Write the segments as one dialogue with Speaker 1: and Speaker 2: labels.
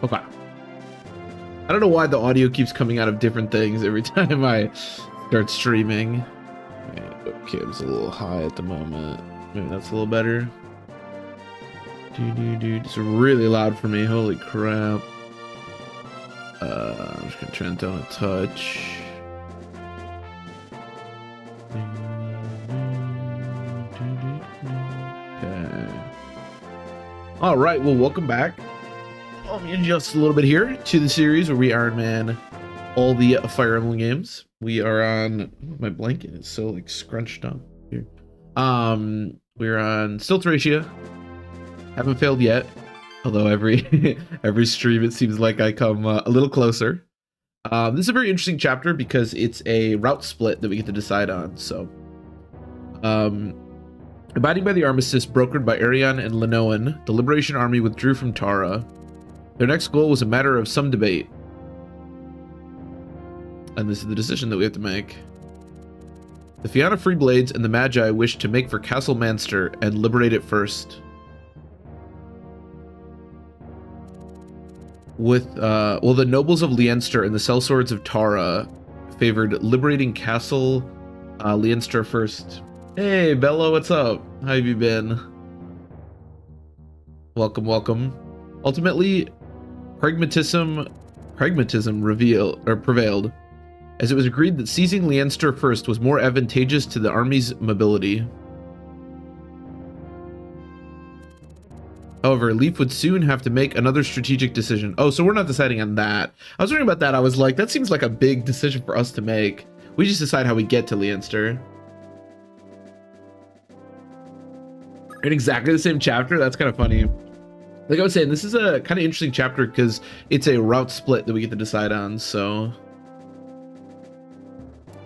Speaker 1: Okay. I don't know why the audio keeps coming out of different things every time I start streaming. Webcam's a little high at the moment. Maybe that's a little better. It's really loud for me. Holy crap. I'm just gonna turn it down a touch. Okay. All right. Well, welcome back. In just a little bit here to the series where we Iron Man all the Fire Emblem games. We are on, my blanket is so like scrunched up here. We're on still Thracia. Haven't failed yet, although every every stream it seems like I come a little closer. This is a very interesting chapter because it's a route split that we get to decide on. So abiding by the armistice brokered by Arion and Lenoan, the Liberation Army withdrew from Tara. Their next goal was a matter of some debate. And this is the decision that we have to make. The Fianna Freeblades and the Magi wish to make for Castle Manster and liberate it first. With, well, the nobles of Leinster and the sellswords of Tara favored liberating Castle Leinster first. Hey, Bello, what's up? How have you been? Welcome, welcome. Ultimately, pragmatism prevailed, as it was agreed that seizing Leinster first was more advantageous to the army's mobility. However, Leaf would soon have to make another strategic decision. Oh, so we're not deciding on that. I was wondering about that. I was like, that seems like a big decision for us to make. We just decide how we get to Leinster. In exactly the same chapter? That's kind of funny. Like I was saying, this is a kind of interesting chapter because it's a route split that we get to decide on. So,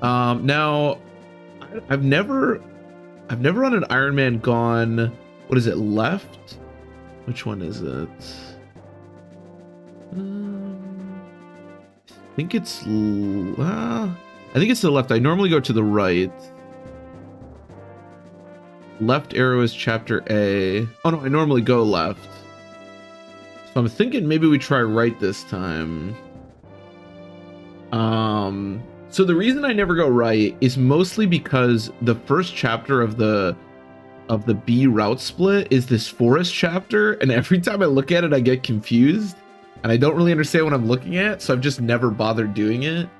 Speaker 1: now I've never on an Iron Man gone. What is it? Left? Which one is it? I think it's the left. I normally go to the right. Left arrow is chapter A. Oh no, I normally go left. So I'm thinking maybe we try right this time. So the reason I never go right is mostly because the first chapter of the B route split is this forest chapter, and every time I look at it I get confused and I don't really understand what I'm looking at, so I've just never bothered doing it.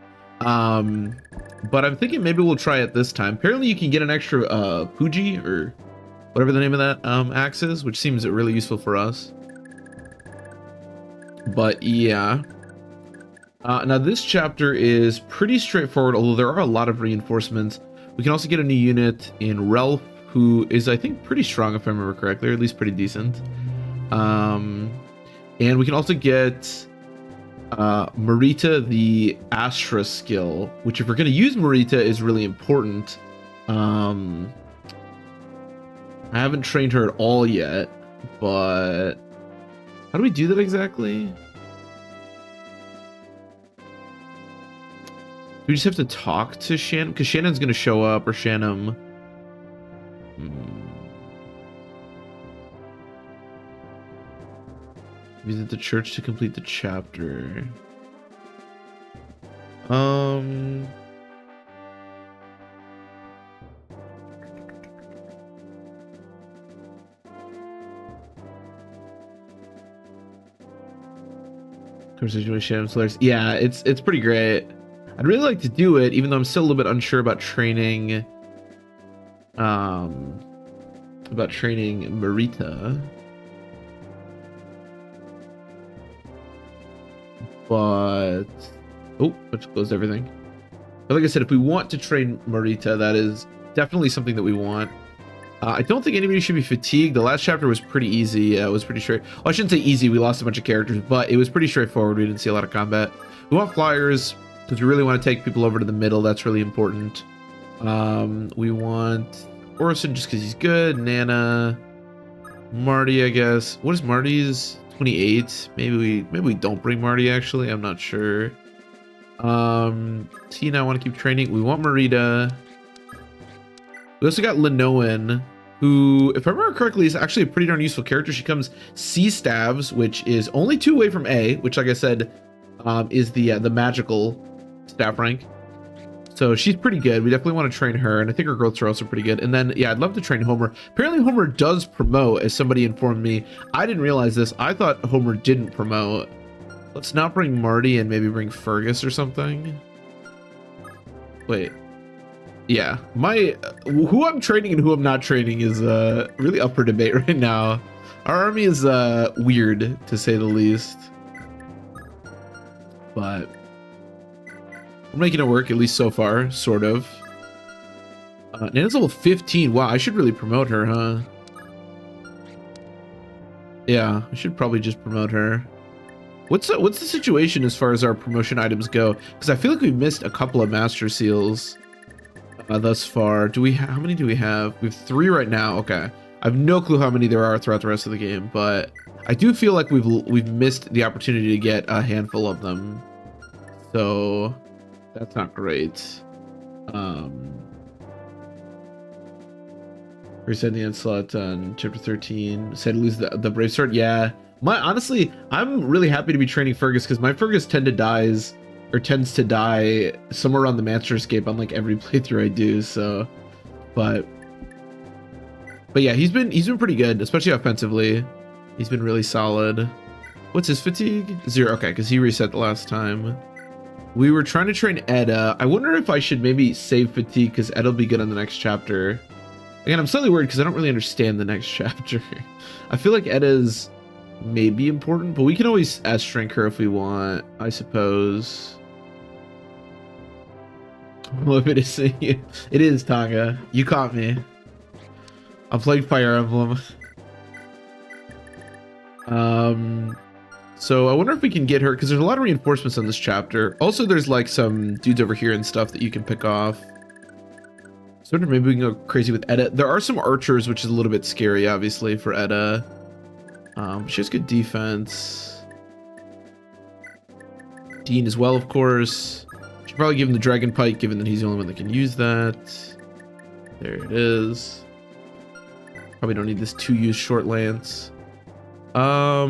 Speaker 1: But I'm thinking maybe we'll try it this time. Apparently you can get an extra Puji or whatever the name of that axe is, which seems really useful for us. But yeah. Now this chapter is pretty straightforward, although there are a lot of reinforcements. We can also get a new unit in Relf, who is, I think, pretty strong if I remember correctly, or at least pretty decent. And we can also get Marita, the Astra skill, which if we're going to use Marita is really important. I haven't trained her at all yet, but how do we do that exactly? Do we just have to talk to Shannon? Because Shannon's going to show up, or Shannon. Visit the church to complete the chapter. Conversation with Shannon Slayers. Yeah, it's pretty great. I'd really like to do it, even though I'm still a little bit unsure about training. Marita. But which closed everything. But like I said, if we want to train Marita, that is definitely something that we want. I don't think anybody should be fatigued. The last chapter was pretty easy. It was pretty straight. Well, I shouldn't say easy. We lost a bunch of characters, but it was pretty straightforward. We didn't see a lot of combat. We want flyers because we really want to take people over to the middle. That's really important. We want Orson just because he's good. Nana, Marty, I guess. What is Marty's? 28. Maybe we don't bring Marty. Actually, I'm not sure. Tina, I want to keep training. We want Marita. We also got Lenoan, who, if I remember correctly, is actually a pretty darn useful character. She comes C Staves, which is only 2 away from A, which, like I said, is the magical staff rank. So she's pretty good. We definitely want to train her, and I think her growths are also pretty good. And then, yeah, I'd love to train Homer. Apparently, Homer does promote, as somebody informed me. I didn't realize this. I thought Homer didn't promote. Let's not bring Marty and maybe bring Fergus or something. Wait. Yeah, who I'm training and who I'm not training is really up for debate right now. Our army is weird, to say the least. But we're making it work, at least so far, sort of. Nana's level 15. Wow, I should really promote her, huh? Yeah, I should probably just promote her. What's the situation as far as our promotion items go? Because I feel like we've missed a couple of Master Seals thus far. How many do we have? We have 3 right now. Okay. I have no clue how many there are throughout the rest of the game, but I do feel like we've missed the opportunity to get a handful of them. So that's not great. Reset the onslaught on chapter 13. Said lose the brave sword. Yeah. Honestly, I'm really happy to be training Fergus because my Fergus tends to die somewhere around the Master Escape on like every playthrough I do. So, but yeah, he's been pretty good, especially offensively. He's been really solid. What's his fatigue? 0. Okay, because he reset the last time. We were trying to train Edda. I wonder if I should maybe save fatigue because Edda will be good on the next chapter. Again, I'm slightly worried because I don't really understand the next chapter. I feel like Edda's maybe important, but we can always S-Shrink her if we want, I suppose. Well, if it is Tonga. You caught me. I'm playing Fire Emblem. So I wonder if we can get her, because there's a lot of reinforcements on this chapter. Also, there's like some dudes over here and stuff that you can pick off. So maybe we can go crazy with Edda. There are some archers, which is a little bit scary, obviously, for Edda. She has good defense. Dean as well, of course. Should probably give him the Dragon Pike, given that he's the only one that can use that. There it is. Probably don't need this 2-use short lance. I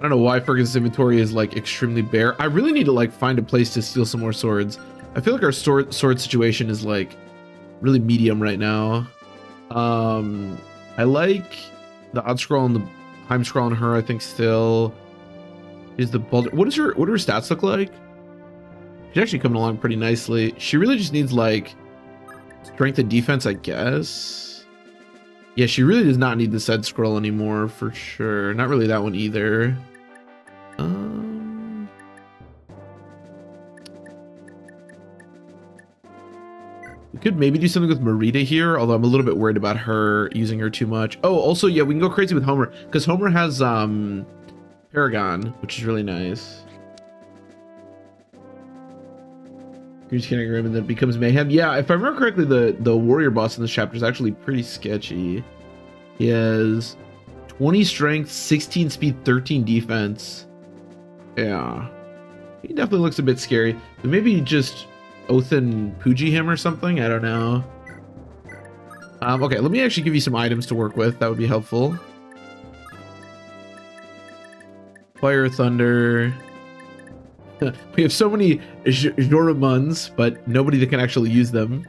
Speaker 1: don't know why Fergus' inventory is like extremely bare. I really need to like find a place to steal some more swords. I feel like our sword situation is like really medium right now. I like the odd scroll and the time scroll on her. I think still is the bulge. What do her stats look like? She's actually coming along pretty nicely. She really just needs like strength and defense, I guess. Yeah, she really does not need the said scroll anymore for sure. Not really that one either. We could maybe do something with Marita here, although I'm a little bit worried about her using her too much. Oh, also, yeah, we can go crazy with Homer because Homer has Paragon, which is really nice. Green Scanning Room, and then it becomes Mayhem. Yeah, if I remember correctly, the warrior boss in this chapter is actually pretty sketchy. He has 20 strength, 16 speed, 13 defense. Yeah. He definitely looks a bit scary. But maybe just Othin Puji him or something? I don't know. Okay, let me actually give you some items to work with. That would be helpful. Fire, Thunder. We have so many Joramuns, but nobody that can actually use them,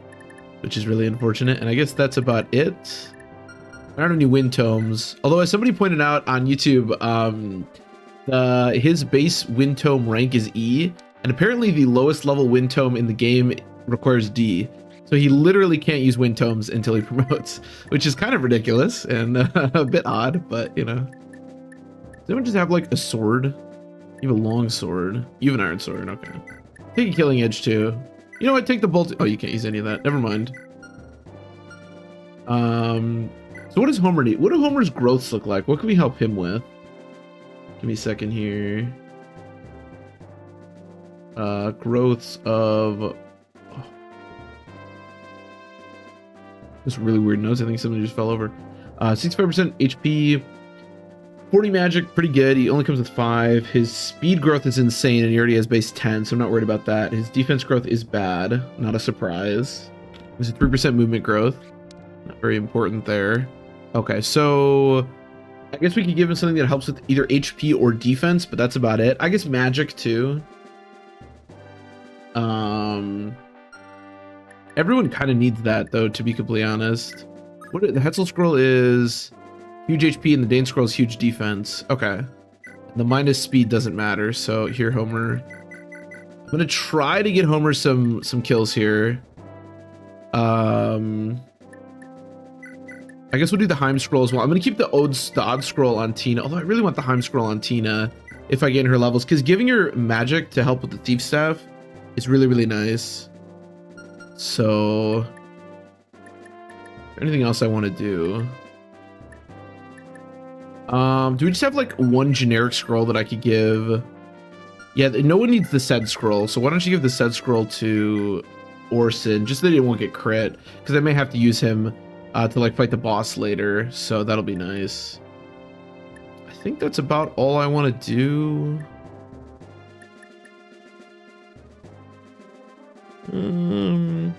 Speaker 1: which is really unfortunate. And I guess that's about it. I don't have any wind tomes. Although, as somebody pointed out on YouTube, his base wind tome rank is E, and apparently the lowest level wind tome in the game requires D. So he literally can't use wind tomes until he promotes, which is kind of ridiculous and a bit odd, but you know. Does anyone just have like a sword? You have a long sword. You have an iron sword. Okay. Take a killing edge too. You know what? Take the bolt. Oh, you can't use any of that. Never mind. So what does Homer need? What do Homer's growths look like? What can we help him with? Give me a second here. Growths of... Oh. This really weird nose. I think somebody just fell over. 65% HP. 40 magic, pretty good. He only comes with 5. His speed growth is insane, and he already has base 10, so I'm not worried about that. His defense growth is bad. Not a surprise. There's a 3% movement growth. Not very important there. Okay, so I guess we could give him something that helps with either HP or defense, but that's about it. I guess magic too. Everyone kind of needs that though, to be completely honest. What the Hetzel scroll is huge HP and the Dane scroll is huge defense. Okay. The minus speed doesn't matter, so here, Homer. I'm gonna try to get Homer some kills here. I guess we'll do the Heim scroll as well. I'm gonna keep the odd scroll on Tina, although I really want the Heim scroll on Tina if I gain her levels, because giving her magic to help with the thief staff is really, really nice. So, anything else I want to do? Do we just have like one generic scroll that I could give? Yeah, no one needs the Sed scroll, so why don't you give the Sed scroll to Orson, just so that he won't get crit, because I may have to use him to like fight the boss later, so that'll be nice. I think that's about all I want to do. I'm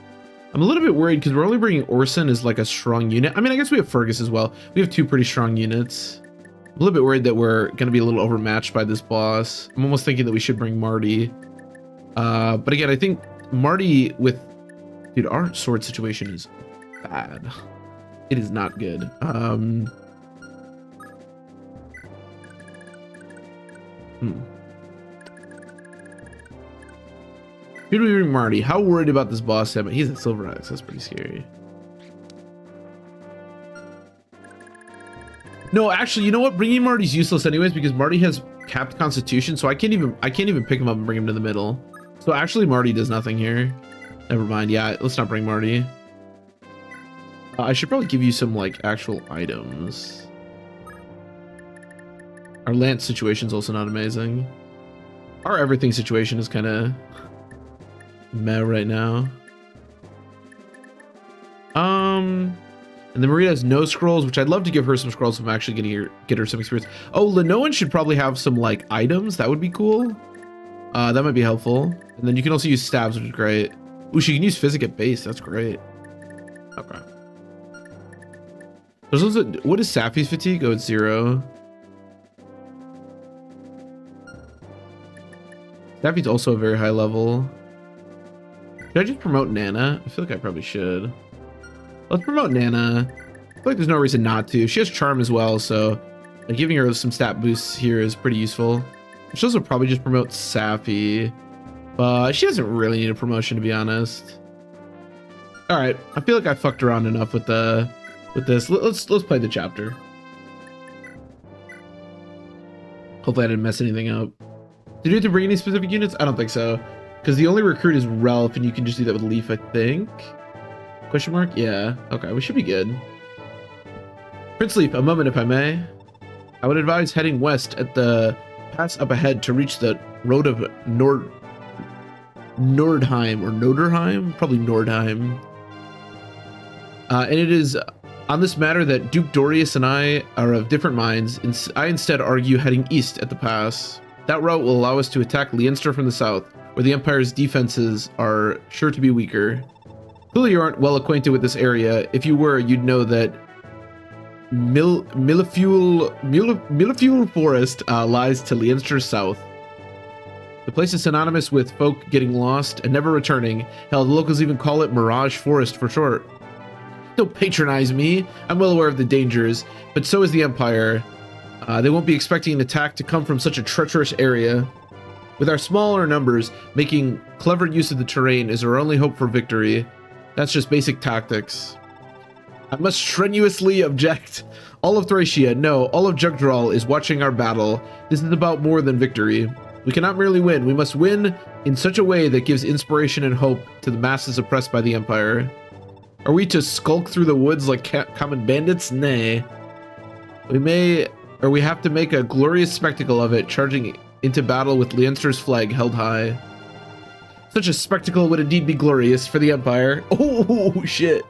Speaker 1: a little bit worried because we're only bringing Orson as like a strong unit. I mean, I guess we have Fergus as well. We have two pretty strong units. I'm a little bit worried that we're going to be a little overmatched by this boss. I'm almost thinking that we should bring Marty. But again, I think Marty with... Dude, our sword situation is bad. It is not good. Who do we bring Marty? How worried about this boss? He's a Silver Axe. That's pretty scary. No, actually, you know what? Bringing Marty's useless anyways because Marty has capped constitution, so I can't even pick him up and bring him to the middle. So actually, Marty does nothing here. Never mind. Yeah, let's not bring Marty. I should probably give you some like actual items. Our Lance situation is also not amazing. Our everything situation is kind of meh right now. And then Maria has no scrolls, which I'd love to give her some scrolls if I'm actually gonna get her some experience. Oh, Lenoan should probably have some like items. That would be cool. That might be helpful. And then you can also use stabs, which is great. Ooh, she can use physic at base. That's great. Okay. There's also, what is Safi's fatigue? Oh, it's 0. Safi's also a very high level. Should I just promote Nana? I feel like I probably should. Let's promote Nana. I feel like there's no reason not to. She has charm as well, so like, giving her some stat boosts here is pretty useful. I should also probably just promote Safi, but she doesn't really need a promotion, to be honest. All right, I feel like I fucked around enough with this. Let's play the chapter. Hopefully I didn't mess anything up. Did you have to bring any specific units? I don't think so, because the only recruit is Relf, and you can just do that with Leaf, I think. Question mark? Yeah. Okay, we should be good. Prince Leaf, a moment if I may. I would advise heading west at the pass up ahead to reach the road of Nordheim or Noderheim? Probably Nordheim. And it is on this matter that Duke Dorius and I are of different minds. I instead argue heading east at the pass. That route will allow us to attack Leinster from the south, where the Empire's defenses are sure to be weaker. Clearly you aren't well acquainted with this area. If you were, you'd know that Millefuel Forest lies to Leinster's south. The place is synonymous with folk getting lost and never returning. Hell, the locals even call it Mirage Forest for short. Don't patronize me. I'm well aware of the dangers, but so is the Empire. They won't be expecting an attack to come from such a treacherous area. With our smaller numbers, making clever use of the terrain is our only hope for victory. That's just basic tactics. I must strenuously object. All of Thracia, no, all of Jugdral is watching our battle. This is about more than victory. We cannot merely win. We must win in such a way that gives inspiration and hope to the masses oppressed by the Empire. Are we to skulk through the woods like common bandits? Nay. We have to make a glorious spectacle of it, charging into battle with Leinster's flag held high. Such a spectacle would indeed be glorious for the Empire. Oh, shit.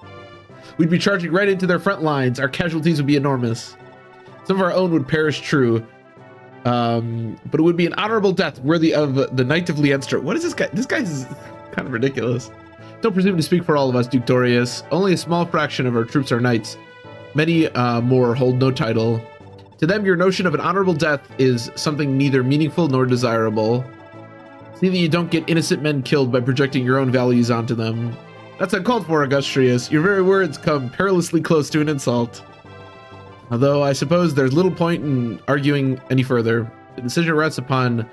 Speaker 1: We'd be charging right into their front lines. Our casualties would be enormous. Some of our own would perish true. But it would be an honorable death worthy of the Knight of Leinster. What is this guy? This guy's kind of ridiculous. Don't presume to speak for all of us, Duke Dorius. Only a small fraction of our troops are knights. Many more hold no title. To them, your notion of an honorable death is something neither meaningful nor desirable. See that you don't get innocent men killed by projecting your own values onto them. That's uncalled for, Augustrius. Your very words come perilously close to an insult. Although I suppose there's little point in arguing any further. The decision rests upon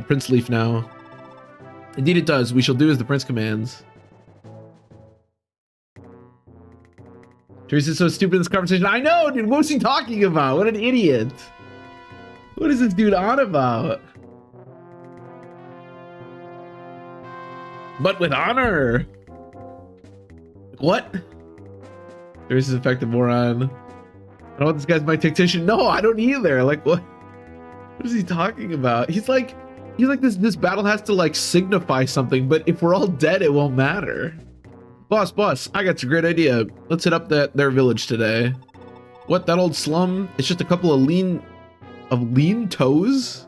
Speaker 1: Prince Leaf now. Indeed it does. We shall do as the prince commands. Theresa's so stupid in this conversation. I know, dude. What's he talking about? What an idiot. What is this dude on about? But with honor. What? Theresa's effective moron. I don't want this guy's my tactician. No, I don't either. Like, what? What is he talking about? He's like this battle has to like signify something, but if we're all dead, it won't matter. Boss, I got a great idea. Let's hit up their village today. What, that old slum? It's just a couple of lean toes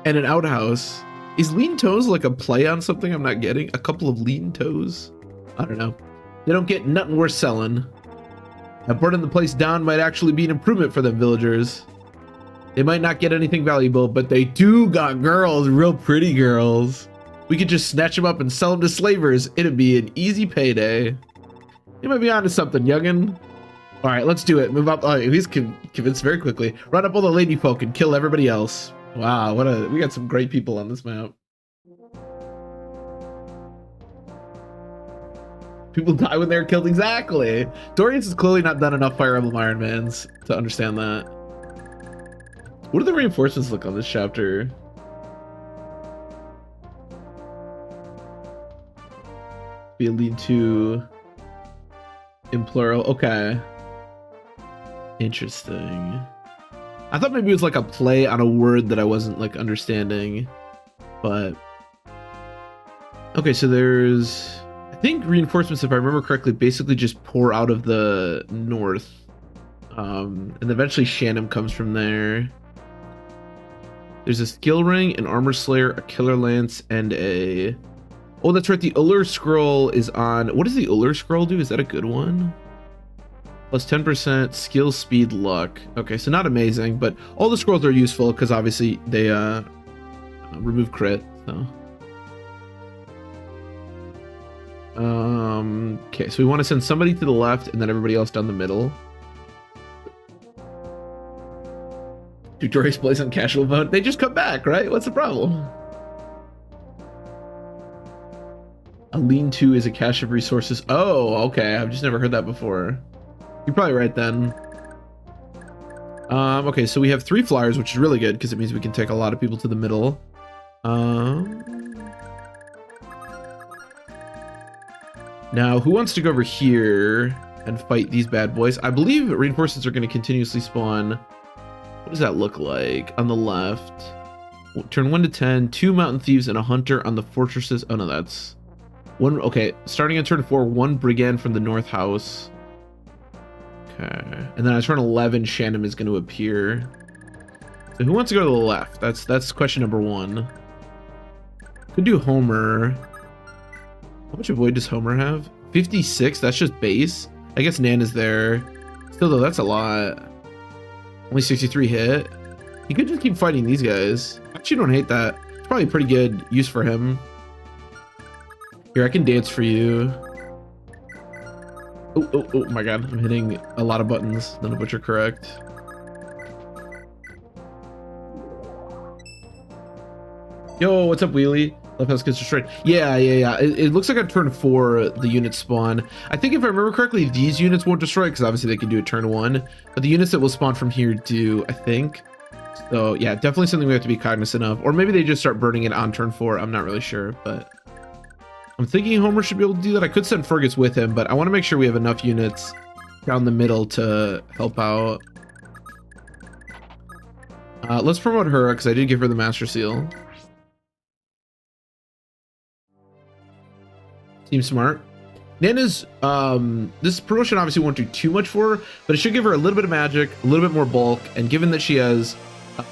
Speaker 1: and an outhouse. Is lean toes like a play on something I'm not getting? A couple of lean toes? I don't know. They don't get nothing worth selling. Burning the place down might actually be an improvement for them villagers. They might not get anything valuable, but they do got girls, real pretty girls. We could just snatch them up and sell them to slavers. It'd be an easy payday. You might be onto something, youngin'. All right, let's do it. Move up. Oh, he's convinced very quickly. Run up all the lady folk and kill everybody else. Wow, we got some great people on this map. People die when they're killed. Exactly. Dorius has clearly not done enough Fire Emblem Iron Mans to understand that. What do the reinforcements look on this chapter? Be a lead to in plural. Okay. Interesting. I thought maybe it was like a play on a word that I wasn't like understanding, but okay. So there's, I think reinforcements, if I remember correctly, basically just pour out of the north, and eventually Shannon comes from there. There's a skill ring, an armor slayer, a killer lance, and a... Oh, that's right. The Uller scroll is on... What does the Uller scroll do? Is that a good one? Plus 10% skill, speed, luck. Okay, so not amazing, but all the scrolls are useful because obviously they remove crit. So. Okay, so we want to send somebody to the left and then everybody else down the middle. Tutorials plays on casual mode. They just come back, right? What's the problem? A lean-to is a cache of resources. Oh, okay. I've just never heard that before. You're probably right then. Okay, so we have 3 flyers, which is really good because it means we can take a lot of people to the middle. Now, who wants to go over here and fight these bad boys? I believe reinforcements are going to continuously spawn. What does that look like? On the left, turn 1 to 10, 2 mountain thieves and a hunter on the fortresses. Oh no, that's one. Okay, starting on turn 4, 1 brigand from the north house. Okay, and then on turn 11, Shannon is going to appear. So who wants to go to the left? That's question number 1. Could do Homer. How much avoid does Homer have? 56. That's just base. I guess Nan is there. Still though, that's a lot. Only 63 hit. He could just keep fighting these guys. Actually, don't hate that. It's probably a pretty good use for him. Here, I can dance for you. Oh my god. I'm hitting a lot of buttons, none of which are correct. Yo, what's up, Wheelie? Left house gets destroyed. Yeah. It looks like on turn 4, the units spawn. I think if I remember correctly, these units won't destroy because obviously they can do a turn 1. But the units that will spawn from here do, I think. So yeah, definitely something we have to be cognizant of. Or maybe they just start burning it on turn 4. I'm not really sure, but I'm thinking Homer should be able to do that. I could send Fergus with him, but I want to make sure we have enough units down the middle to help out. Let's promote her because I did give her the Master Seal. Seems smart. Nana's, this promotion obviously won't do too much for her, but it should give her a little bit of magic, a little bit more bulk, and given that she has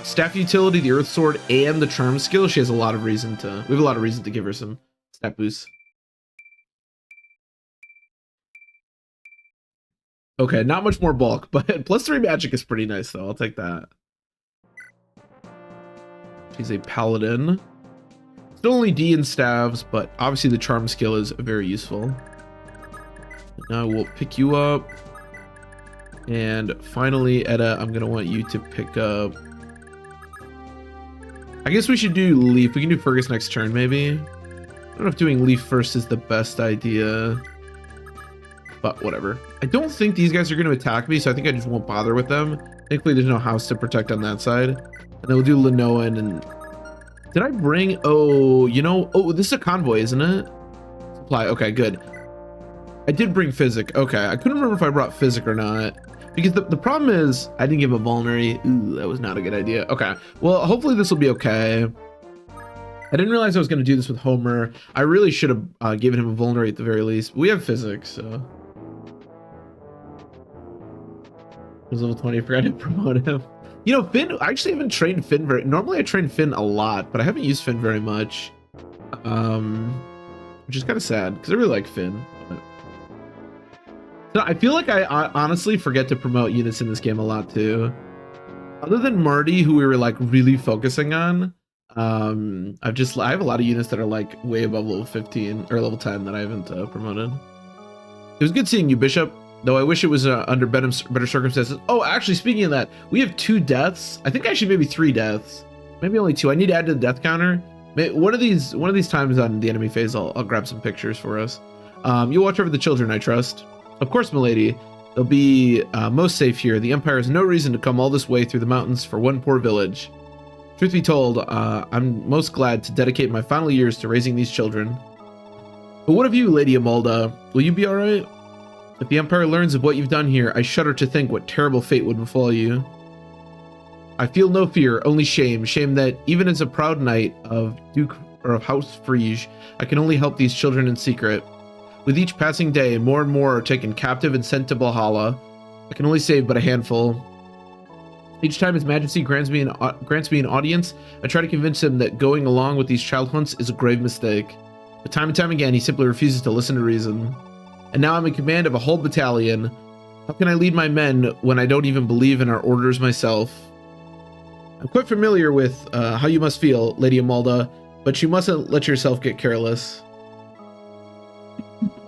Speaker 1: staff utility, the Earth Sword, and the Charm skill, she has a lot of reason to, we have a lot of reason to give her some stat boosts. Okay, not much more bulk, but +3 magic is pretty nice, though. I'll take that. She's a paladin. Still only D in staves, but obviously the charm skill is very useful. Now we'll pick you up. And finally, Etta, I'm going to want you to pick up... I guess we should do Leaf. We can do Fergus next turn, maybe. I don't know if doing Leaf first is the best idea. But whatever. I don't think these guys are going to attack me, so I think I just won't bother with them. Thankfully, there's no house to protect on that side. And then we'll do Lenoan and... Did I bring... Oh, you know... Oh, this is a convoy, isn't it? Supply. Okay, good. I did bring Physic. Okay, I couldn't remember if I brought Physic or not. Because the problem is, I didn't give a Vulnerary. Ooh, that was not a good idea. Okay, well, hopefully this will be okay. I didn't realize I was going to do this with Homer. I really should have given him a Vulnerary at the very least. We have Physic, so... He was level 20, I forgot to promote him. You know, Finn, I actually haven't trained Finn very... Normally I train Finn a lot, but I haven't used Finn very much. Which is kind of sad, because I really like Finn. But... So I feel like I honestly forget to promote units in this game a lot, too. Other than Marty, who we were, like, really focusing on, I have a lot of units that are, like, way above level 15, or level 10 that I haven't promoted. It was good seeing you, Bishop. Though I wish it was under better circumstances. Oh, actually, speaking of that, we have 2 deaths. I think actually maybe 3 deaths. Maybe only 2. I need to add to the death counter. One of these times on the enemy phase, I'll grab some pictures for us. You'll watch over the children, I trust. Of course, milady. They'll be most safe here. The Empire has no reason to come all this way through the mountains for one poor village. Truth be told, I'm most glad to dedicate my final years to raising these children. But what of you, Lady Amalda? Will you be alright? If the Empire learns of what you've done here, I shudder to think what terrible fate would befall you. I feel no fear, only shame. Shame that even as a proud knight of Duke or of House Frege, I can only help these children in secret. With each passing day, more and more are taken captive and sent to Valhalla. I can only save but a handful. Each time His Majesty grants me an audience, I try to convince him that going along with these child hunts is a grave mistake. But time and time again, he simply refuses to listen to reason. And now I'm in command of a whole battalion. How can I lead my men when I don't even believe in our orders myself? I'm quite familiar with how you must feel, Lady Amalda, but you mustn't let yourself get careless.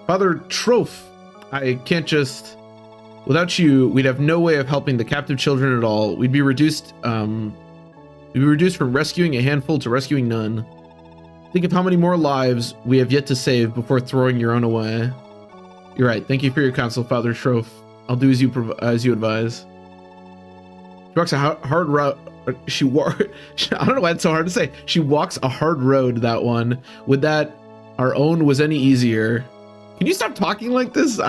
Speaker 1: Father Troph, I can't just... Without you, we'd have no way of helping the captive children at all. We'd be reduced from rescuing a handful to rescuing none. Think of how many more lives we have yet to save before throwing your own away. You're right. Thank you for your counsel, Father Troph. I'll do as you advise. She walks a hard road. I don't know why it's so hard to say. She walks a hard road, that one. Would that our own was any easier? Can you stop talking like this?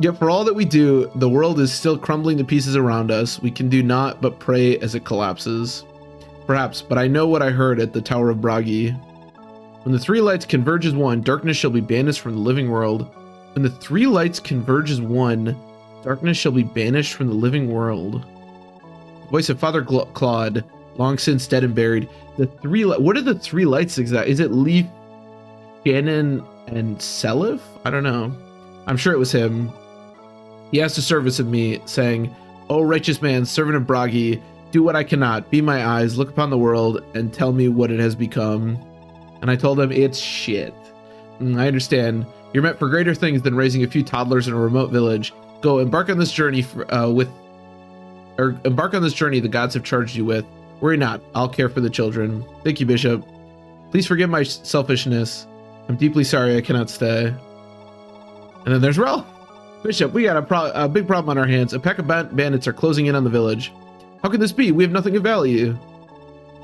Speaker 1: Yet for all that we do, the world is still crumbling to pieces around us. We can do naught but pray as it collapses. Perhaps, but I know what I heard at the Tower of Bragi. When the 3 lights converge as one, darkness shall be banished from the living world. When the 3 lights converge as one, darkness shall be banished from the living world. The voice of Father Claude, long since dead and buried. What are the 3 lights exactly? Is it Leaf, Shannon, and Selif? I don't know. I'm sure it was him. He asked a service of me, saying, "O righteous man, servant of Bragi, do what I cannot. Be my eyes, look upon the world, and tell me what it has become." And I told him, it's shit. I understand. You're meant for greater things than raising a few toddlers in a remote village. Go embark on this journey embark on this journey the gods have charged you with. Worry not. I'll care for the children. Thank you, Bishop. Please forgive my selfishness. I'm deeply sorry I cannot stay. And then there's Rel. Bishop, we got a big problem on our hands. A pack of bandits are closing in on the village. How can this be? We have nothing of value.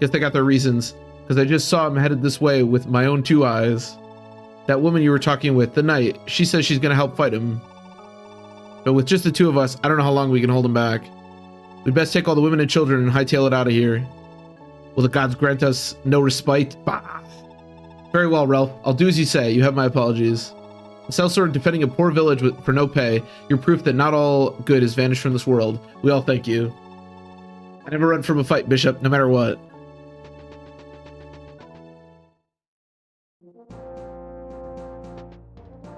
Speaker 1: Guess they got their reasons, because I just saw him headed this way with my own 2 eyes. That woman you were talking with, the knight, she says she's going to help fight him. But with just the 2 of us, I don't know how long we can hold him back. We'd best take all the women and children and hightail it out of here. Will the gods grant us no respite? Bah! Very well, Ralph. I'll do as you say. You have my apologies. A sellsword defending a poor village for no pay. You're proof that not all good is vanished from this world. We all thank you. I never run from a fight, Bishop, no matter what.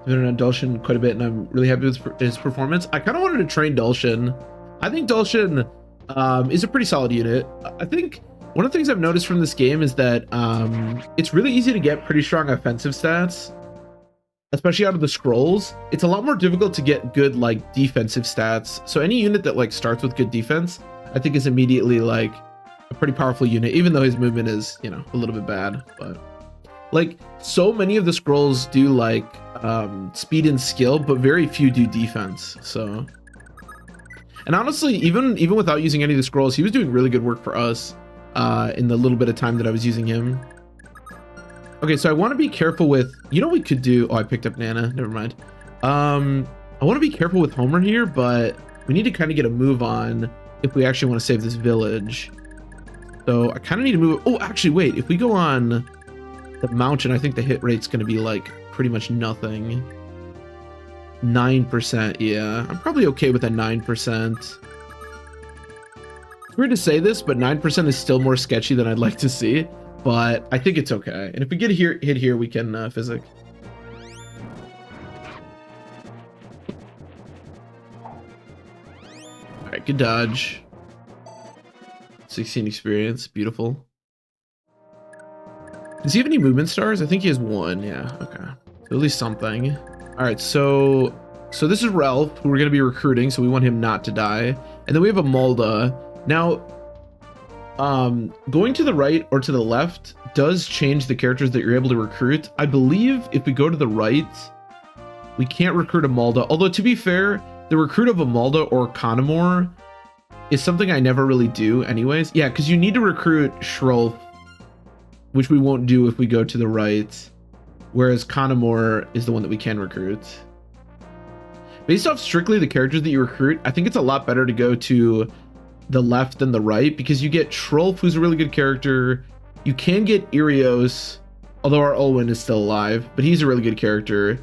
Speaker 1: I've been on Dulcian quite a bit, and I'm really happy with his performance. I kind of wanted to train Dulcian. I think Dulcian is a pretty solid unit. I think one of the things I've noticed from this game is that it's really easy to get pretty strong offensive stats, especially out of the scrolls. It's a lot more difficult to get good like defensive stats. So any unit that like starts with good defense, I think is immediately like a pretty powerful unit, even though his movement is, you know, a little bit bad. But like so many of the scrolls do like speed and skill, but very few do defense. So, and honestly, even without using any of the scrolls, he was doing really good work for us in the little bit of time that I was using him. Okay, so I want to be careful with, you know, we could do, oh, I picked up Nana, never mind. I want to be careful with Homer here, but we need to kind of get a move on if we actually want to save this village. So I kind of need to move, oh, actually, wait, if we go on the mountain, I think the hit rate's going to be like pretty much nothing. 9%, yeah, I'm probably okay with a 9%. It's weird to say this, but 9% is still more sketchy than I'd like to see, but I think it's okay. And if we get hit here, we can physic. All right, good dodge. 16 experience, beautiful. Does he have any movement stars? I think he has one. Yeah, okay. So at least something. All right, so this is Ralph, who we're going to be recruiting, so we want him not to die. And then we have a Malda. Now, going to the right or to the left does change the characters that you're able to recruit. I believe if we go to the right, we can't recruit a Malda. Although, to be fair, the recruit of a Malda or Connemore is something I never really do anyways. Yeah, because you need to recruit Shrolf, which we won't do if we go to the right, whereas Connemore is the one that we can recruit. Based off strictly the characters that you recruit, I think it's a lot better to go to the left than the right, because you get Shrolf, who's a really good character. You can get Irios, although our Olwen is still alive, but he's a really good character.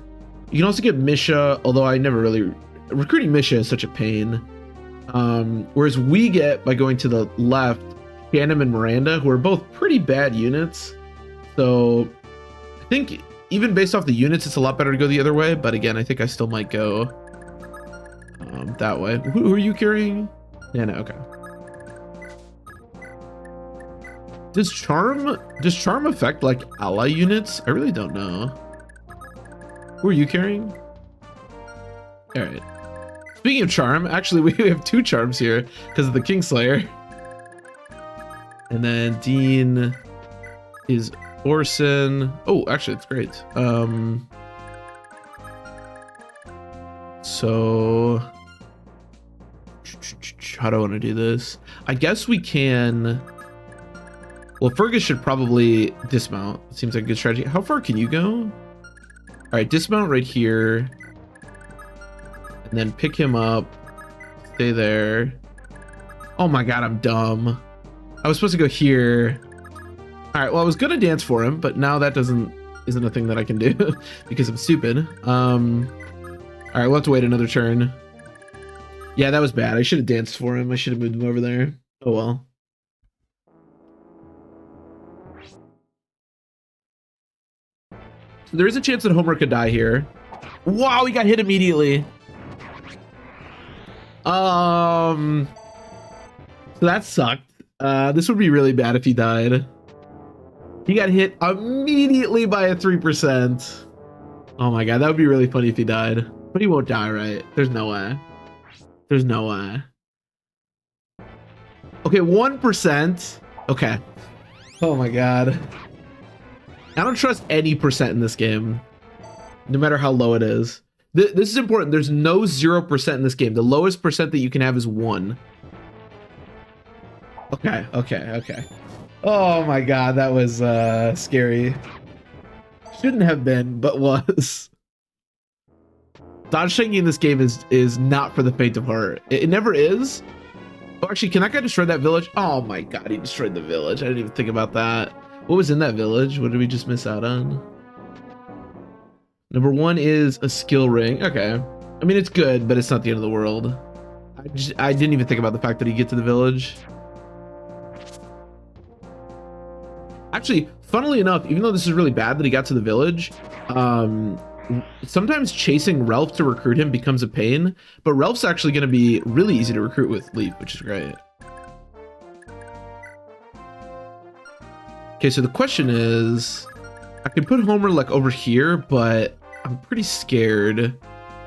Speaker 1: You can also get Misha, although I never really... Recruiting Misha is such a pain. Whereas we get, by going to the left, Shannon and Miranda, who are both pretty bad units. So I think even based off the units, it's a lot better to go the other way. But again, I think I still might go that way. Who are you carrying? Yeah, no, okay. Does charm affect like ally units? I really don't know. Who are you carrying? All right. Speaking of charm, actually we have 2 charms here because of the Kingslayer. And then Dean is Orson. Oh, actually, it's great. So how do I want to do this? I guess we can. Well, Fergus should probably dismount. It seems like a good strategy. How far can you go? All right, dismount right here. And then pick him up. Stay there. Oh my god, I'm dumb. I was supposed to go here. All right, well, I was gonna dance for him, but now that isn't a thing that I can do because I'm stupid. All right, we'll have to wait another turn. Yeah, that was bad. I should have danced for him. I should have moved him over there. Oh well. So there is a chance that Homer could die here. Wow, he got hit immediately. So that sucked. This would be really bad if he died. He got hit immediately by a 3%. Oh my god, that would be really funny if he died. But he won't die, right? There's no way. There's no way. Okay, 1%. Okay. Oh my god. I don't trust any percent in this game, no matter how low it is. This is important. There's no 0% in this game. The lowest percent that you can have is 1. Okay, okay, okay. Oh my god, that was scary. Shouldn't have been, but was. Dodge shaking in this game is not for the faint of heart. It never is. Oh, actually, can that guy destroy that village? Oh my god, he destroyed the village. I didn't even think about that. What was in that village? What did we just miss out on? Number 1 is a skill ring. Okay. I mean, it's good, but it's not the end of the world. I didn't even think about the fact that he get to the village. Actually, funnily enough, even though this is really bad that he got to the village, sometimes chasing Ralph to recruit him becomes a pain, but Ralph's actually going to be really easy to recruit with Leaf, which is great. Okay, so the question is, I could put Homer like over here, but I'm pretty scared.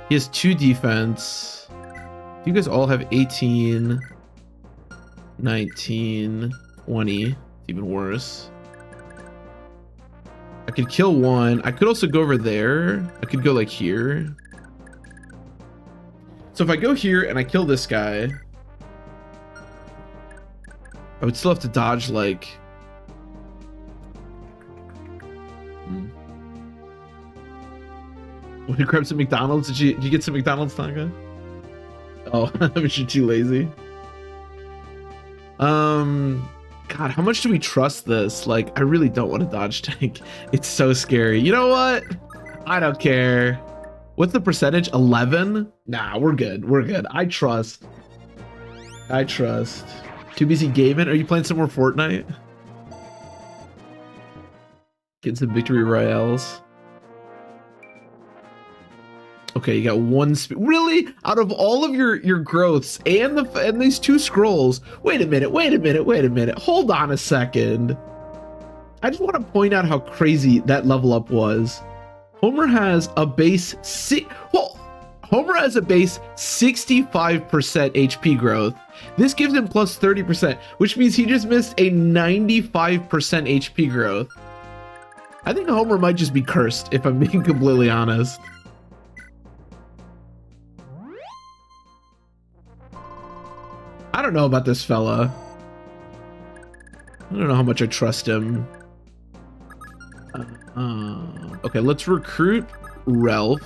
Speaker 1: He has 2 defense. You guys all have 18, 19, 20. Even worse. I could kill one. I could also go over there. I could go like here. So if I go here and I kill this guy, I would still have to dodge like... When you grab some McDonald's, did you get some McDonald's, Tonka? Oh, was you too lazy? God, how much do we trust this? Like, I really don't want to dodge tank. It's so scary. You know what? I don't care. What's the percentage? 11? Nah, we're good. We're good. I trust. I trust. Too busy gaming? Are you playing some more Fortnite? Getting some victory royales. Okay, you got one. Really? Out of all of your growths and these 2 scrolls. Wait a minute. Wait a minute. Wait a minute. Hold on a second. I just want to point out how crazy that level up was. Homer has a base Homer has a base 65% HP growth. This gives him plus 30%, which means he just missed a 95% HP growth. I think Homer might just be cursed, if I'm being completely honest. I don't know about this fella. I don't know how much I trust him. Okay, let's recruit Ralph.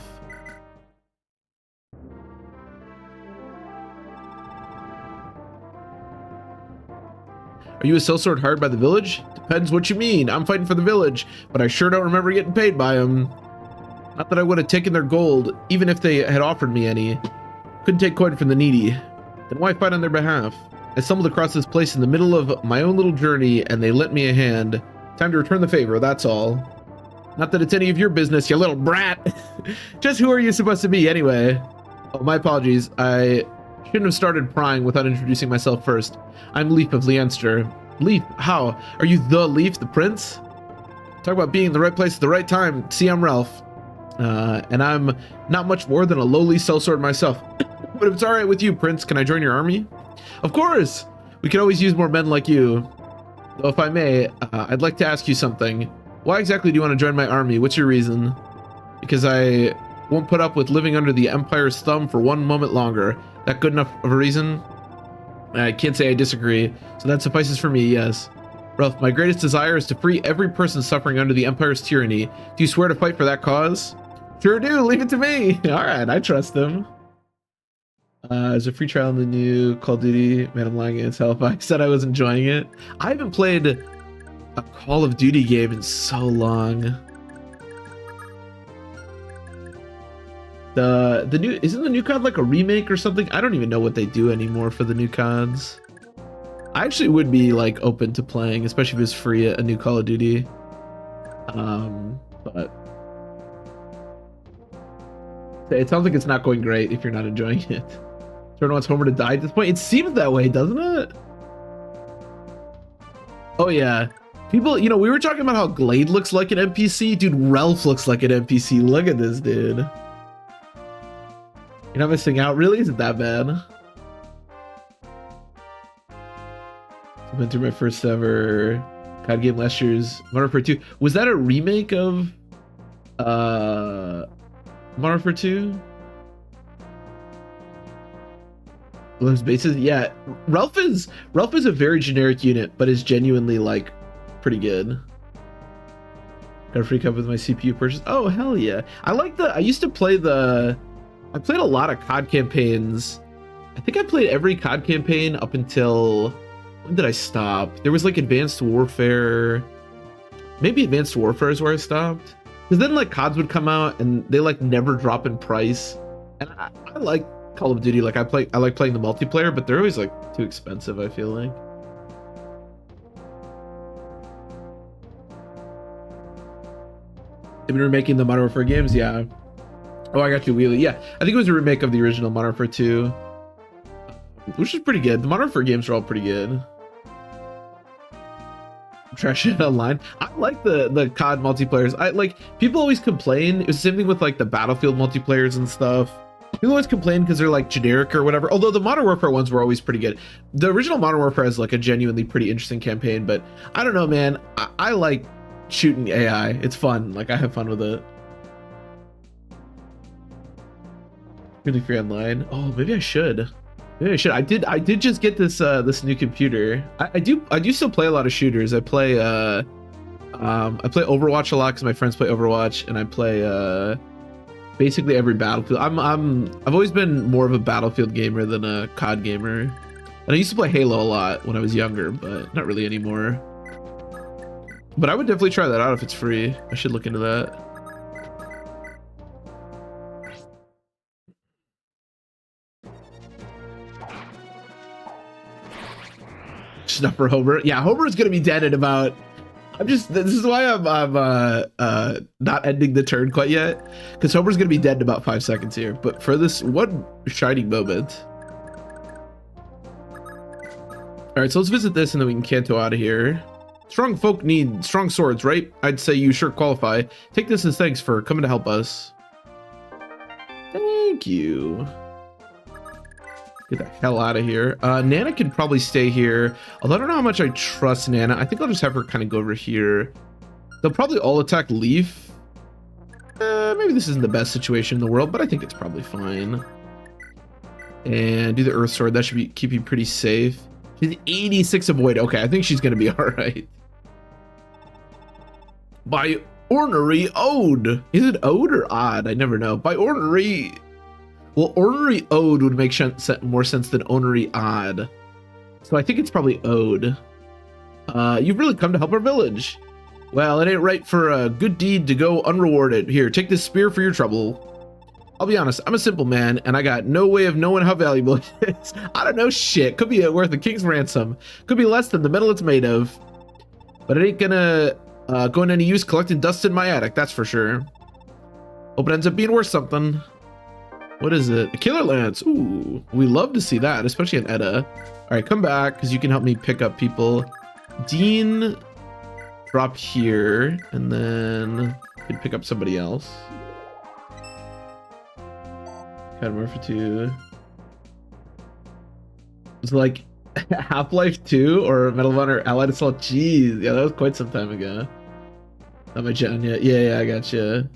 Speaker 1: Are you a sellsword hired by the village? Depends what you mean. I'm fighting for the village, but I sure don't remember getting paid by them. Not that I would have taken their gold, even if they had offered me any. Couldn't take coin from the needy. Then why fight on their behalf? I stumbled across this place in the middle of my own little journey, and they lent me a hand. Time to return the favor, that's all. Not that it's any of your business, you little brat. Just who are you supposed to be, anyway? Oh, my apologies. I shouldn't have started prying without introducing myself first. I'm Leaf of Leanster. Leaf? How? Are you the Leaf, the prince? Talk about being in the right place at the right time. See, I'm Ralph. And I'm not much more than a lowly sellsword myself. But if it's all right with you, Prince, can I join your army? Of course! We could always use more men like you. Though if I may, I'd like to ask you something. Why exactly do you want to join my army? What's your reason? Because I won't put up with living under the Empire's thumb for one moment longer. That good enough of a reason? I can't say I disagree, so that suffices for me, yes. Ralph, my greatest desire is to free every person suffering under the Empire's tyranny. Do you swear to fight for that cause? Sure do, leave it to me! Alright, I trust him. There's a free trial in the new Call of Duty. Man, I'm lying against hell if I said I was enjoying it. I haven't played a Call of Duty game in so long. The new, isn't the new COD like a remake or something? I don't even know what they do anymore for the new CODs. I actually would be like open to playing, especially if it's free, a new Call of Duty. But it sounds like it's not going great if you're not enjoying it. Turn wants Homer to die at this point. It seems that way, doesn't it? Oh yeah. People, you know, we were talking about how Glade looks like an NPC. Dude, Ralph looks like an NPC. Look at this, dude. You're not missing out, really? Is it that bad? I went through my first ever COD game last year's Modern Warfare 2. Was that a remake of Modern Warfare 2? Those bases, yeah. Ralph is a very generic unit, but is genuinely like pretty good. Got a free cup with my CPU purchase. Oh hell yeah! I used to play I played a lot of COD campaigns. I think I played every COD campaign up until, when did I stop? There was like Advanced Warfare. Maybe Advanced Warfare is where I stopped. Because then like CODs would come out and they like never drop in price. And I like Call of Duty. Like I like playing the multiplayer, but they're always like too expensive, I feel like. They've been remaking the Modern Warfare games, yeah. Oh, I got you, Wheelie. Yeah, I think it was a remake of the original Modern Warfare 2, which is pretty good. The Modern Warfare games are all pretty good. Thracia online. I like the COD multiplayers. I like, people always complain. It was the same thing with like the Battlefield multiplayers and stuff. People always complain because they're like generic or whatever. Although the Modern Warfare ones were always pretty good. The original Modern Warfare has like a genuinely pretty interesting campaign, but I don't know, man. I like shooting AI. It's fun. Like, I have fun with it. Really free online. Oh, maybe I should. Maybe I should. I did just get this this new computer. I do still play a lot of shooters. I play Overwatch a lot because my friends play Overwatch, and I play basically every Battlefield. I've always been more of a Battlefield gamer than a COD gamer. And I used to play Halo a lot when I was younger, but not really anymore. But I would definitely try that out if it's free. I should look into that. Stuff for Homer. Yeah, Homer is gonna be dead in about. This is why I'm not ending the turn quite yet, because Homer's gonna be dead in about 5 seconds here. But for this one shining moment. All right, so let's visit this and then we can canto out of here. Strong folk need strong swords, right? I'd say you sure qualify. Take this as thanks for coming to help us. Thank you. Get the hell out of here. Nana can probably stay here. Although I don't know how much I trust Nana. I think I'll just have her kind of go over here. They'll probably all attack Leaf. Maybe this isn't the best situation in the world, but I think it's probably fine. And do the Earth Sword. That should keep you pretty safe. She's 86 avoid. Okay, I think she's going to be all right. By Ornery Ode. Is it Ode or Odd? I never know. By Ornery... Well, Ornery Ode would make more sense than Ornery Odd. So I think it's probably Ode. You've really come to help our village. Well, it ain't right for a good deed to go unrewarded. Here, take this spear for your trouble. I'll be honest, I'm a simple man, and I got no way of knowing how valuable it is. I don't know shit. Could be worth a king's ransom. Could be less than the metal it's made of. But it ain't gonna go in any use collecting dust in my attic, that's for sure. Hope it ends up being worth something. What is it? A killer lance. Ooh, we love to see that, especially in Edda. All right, come back because you can help me pick up people. Dean, drop here, and then you can pick up somebody else. Got Murphy 2. It's like Half-Life 2 or Medal of Honor Allied Assault. Jeez, yeah, that was quite some time ago. Not my gen yet. Yeah, I gotcha.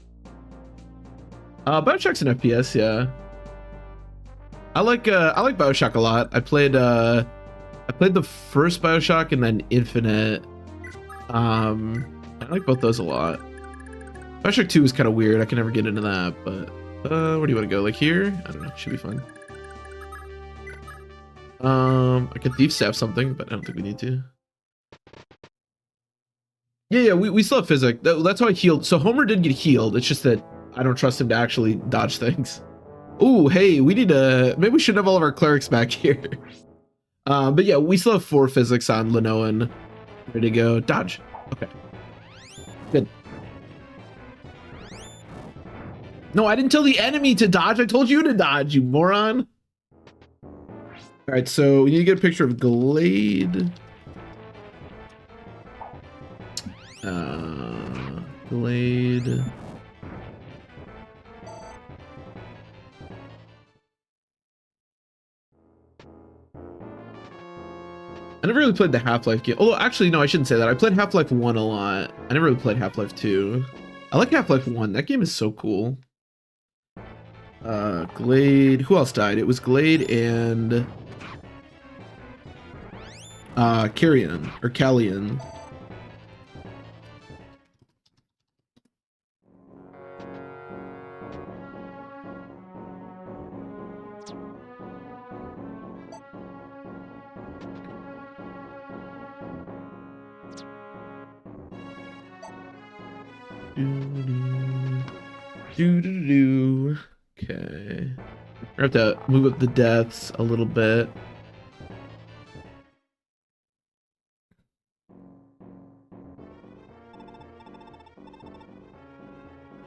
Speaker 1: BioShock's an FPS, yeah. I like BioShock a lot. I played the first BioShock and then Infinite. I like both those a lot. BioShock 2 is kind of weird. I can never get into that, but where do you want to go? Like here? I don't know. Should be fun. I could thief staff something, but I don't think we need to. Yeah, we still have physics. That's how I healed. So Homer did get healed. It's just that I don't trust him to actually dodge things. Ooh, hey, we need to... Maybe we should have all of our clerics back here. But yeah, we still have 4 physics on Linoan. Ready to go. Dodge. Okay. Good. No, I didn't tell the enemy to dodge. I told you to dodge, you moron. All right, so we need to get a picture of Glade. Glade. I never really played the Half-Life game. Although, actually, no, I shouldn't say that. I played Half-Life 1 a lot. I never really played Half-Life 2. I like Half-Life 1. That game is so cool. Glade. Who else died? It was Glade and Carrion or Callion. Do. Okay. I have to move up the deaths a little bit.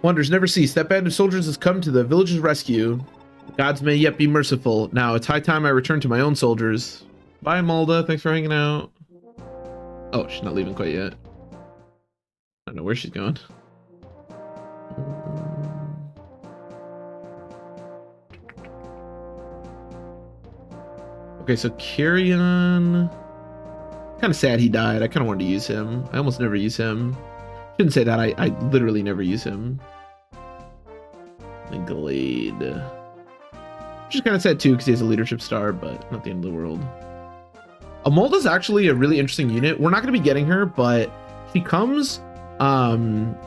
Speaker 1: Wonders never cease. That band of soldiers has come to the village's rescue. The gods may yet be merciful. Now it's high time I return to my own soldiers. Bye, Malda. Thanks for hanging out. Oh, she's not leaving quite yet. I don't know where she's going. Okay, so Carrion. Kind of sad he died. I kind of wanted to use him. I almost never use him. Shouldn't say that. I literally never use him. And Glade. Which is kind of sad too because he has a leadership star, but not the end of the world. Amolda's actually a really interesting unit. We're not going to be getting her, but she comes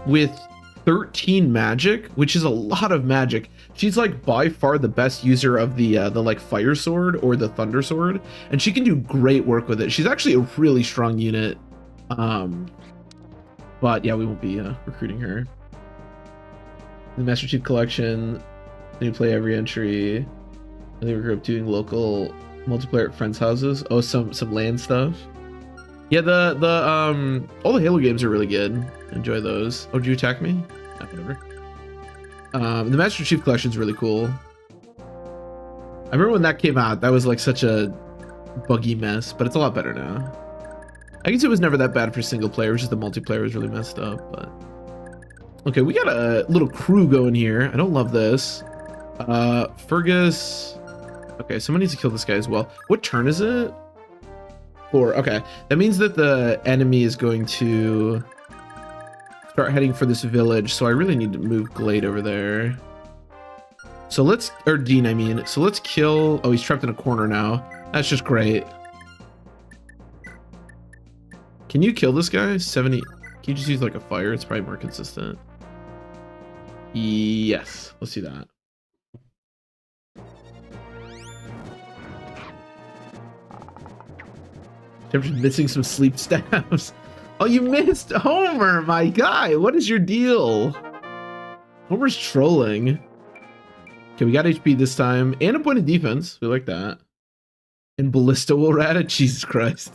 Speaker 1: with 13 magic, which is a lot of magic. She's like by far the best user of the like fire sword or the thunder sword, and she can do great work with it. She's actually a really strong unit. But yeah, we won't be recruiting her. The Master Chief Collection. Then you play every entry. And they were doing local multiplayer at friends' houses. Oh, some land stuff. Yeah, all the Halo games are really good. Enjoy those. Oh, did you attack me? Ah, whatever. The Master Chief Collection is really cool. I remember when that came out, that was like such a buggy mess, but it's a lot better now. I guess it was never that bad for single player, just the multiplayer was really messed up, but... Okay, we got a little crew going here. I don't love this. Fergus... Okay, someone needs to kill this guy as well. What turn is it? 4. Okay, that means that the enemy is going to start heading for this village, so I really need to move Glade over there. So let's... Or Dean, I mean. So let's kill... Oh, he's trapped in a corner now. That's just great. Can you kill this guy? 70. Can you just use like a fire? It's probably more consistent. Yes. Let's see that. I'm just missing some sleep stabs. Oh, you missed Homer, my guy. What is your deal? Homer's trolling. Okay, we got HP this time. And a point of defense. We like that. And Ballista will rat it. Jesus Christ.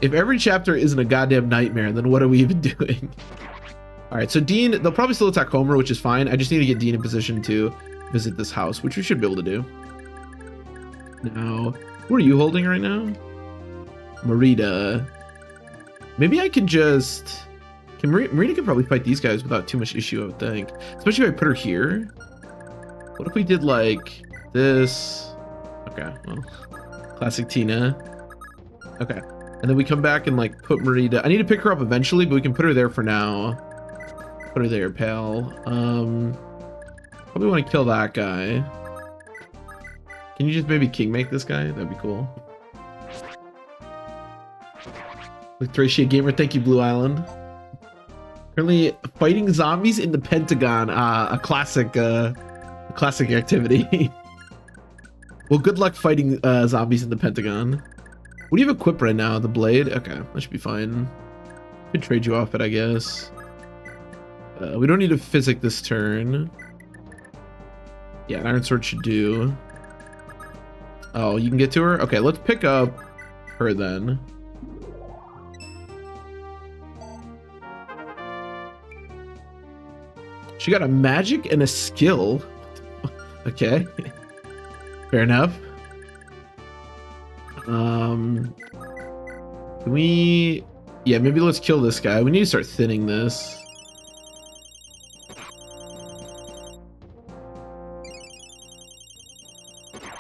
Speaker 1: If every chapter isn't a goddamn nightmare, then what are we even doing? Alright, so Dean, they'll probably still attack Homer, which is fine. I just need to get Dean in position to visit this house, which we should be able to do. Now, who are you holding right now? Marita. Maybe I can just... Marita can probably fight these guys without too much issue, I would think. Especially if I put her here. What if we did like this? Okay, well, classic Tina. Okay. And then we come back and like put Marita. I need to pick her up eventually, but we can put her there for now. Put her there, pal. Probably want to kill that guy. Can you just maybe king make this guy? That'd be cool. Like Thracia Gamer, thank you, Blue Island. Currently fighting zombies in the Pentagon. A classic activity. Well, good luck fighting zombies in the Pentagon. What do you have equipped right now? The blade? Okay, that should be fine. Could trade you off it, I guess. We don't need a physic this turn. Yeah, an iron sword should do. Oh, you can get to her? Okay, let's pick up her then. She got a magic and a skill. Okay. Fair enough. Can we... Yeah, maybe let's kill this guy. We need to start thinning this.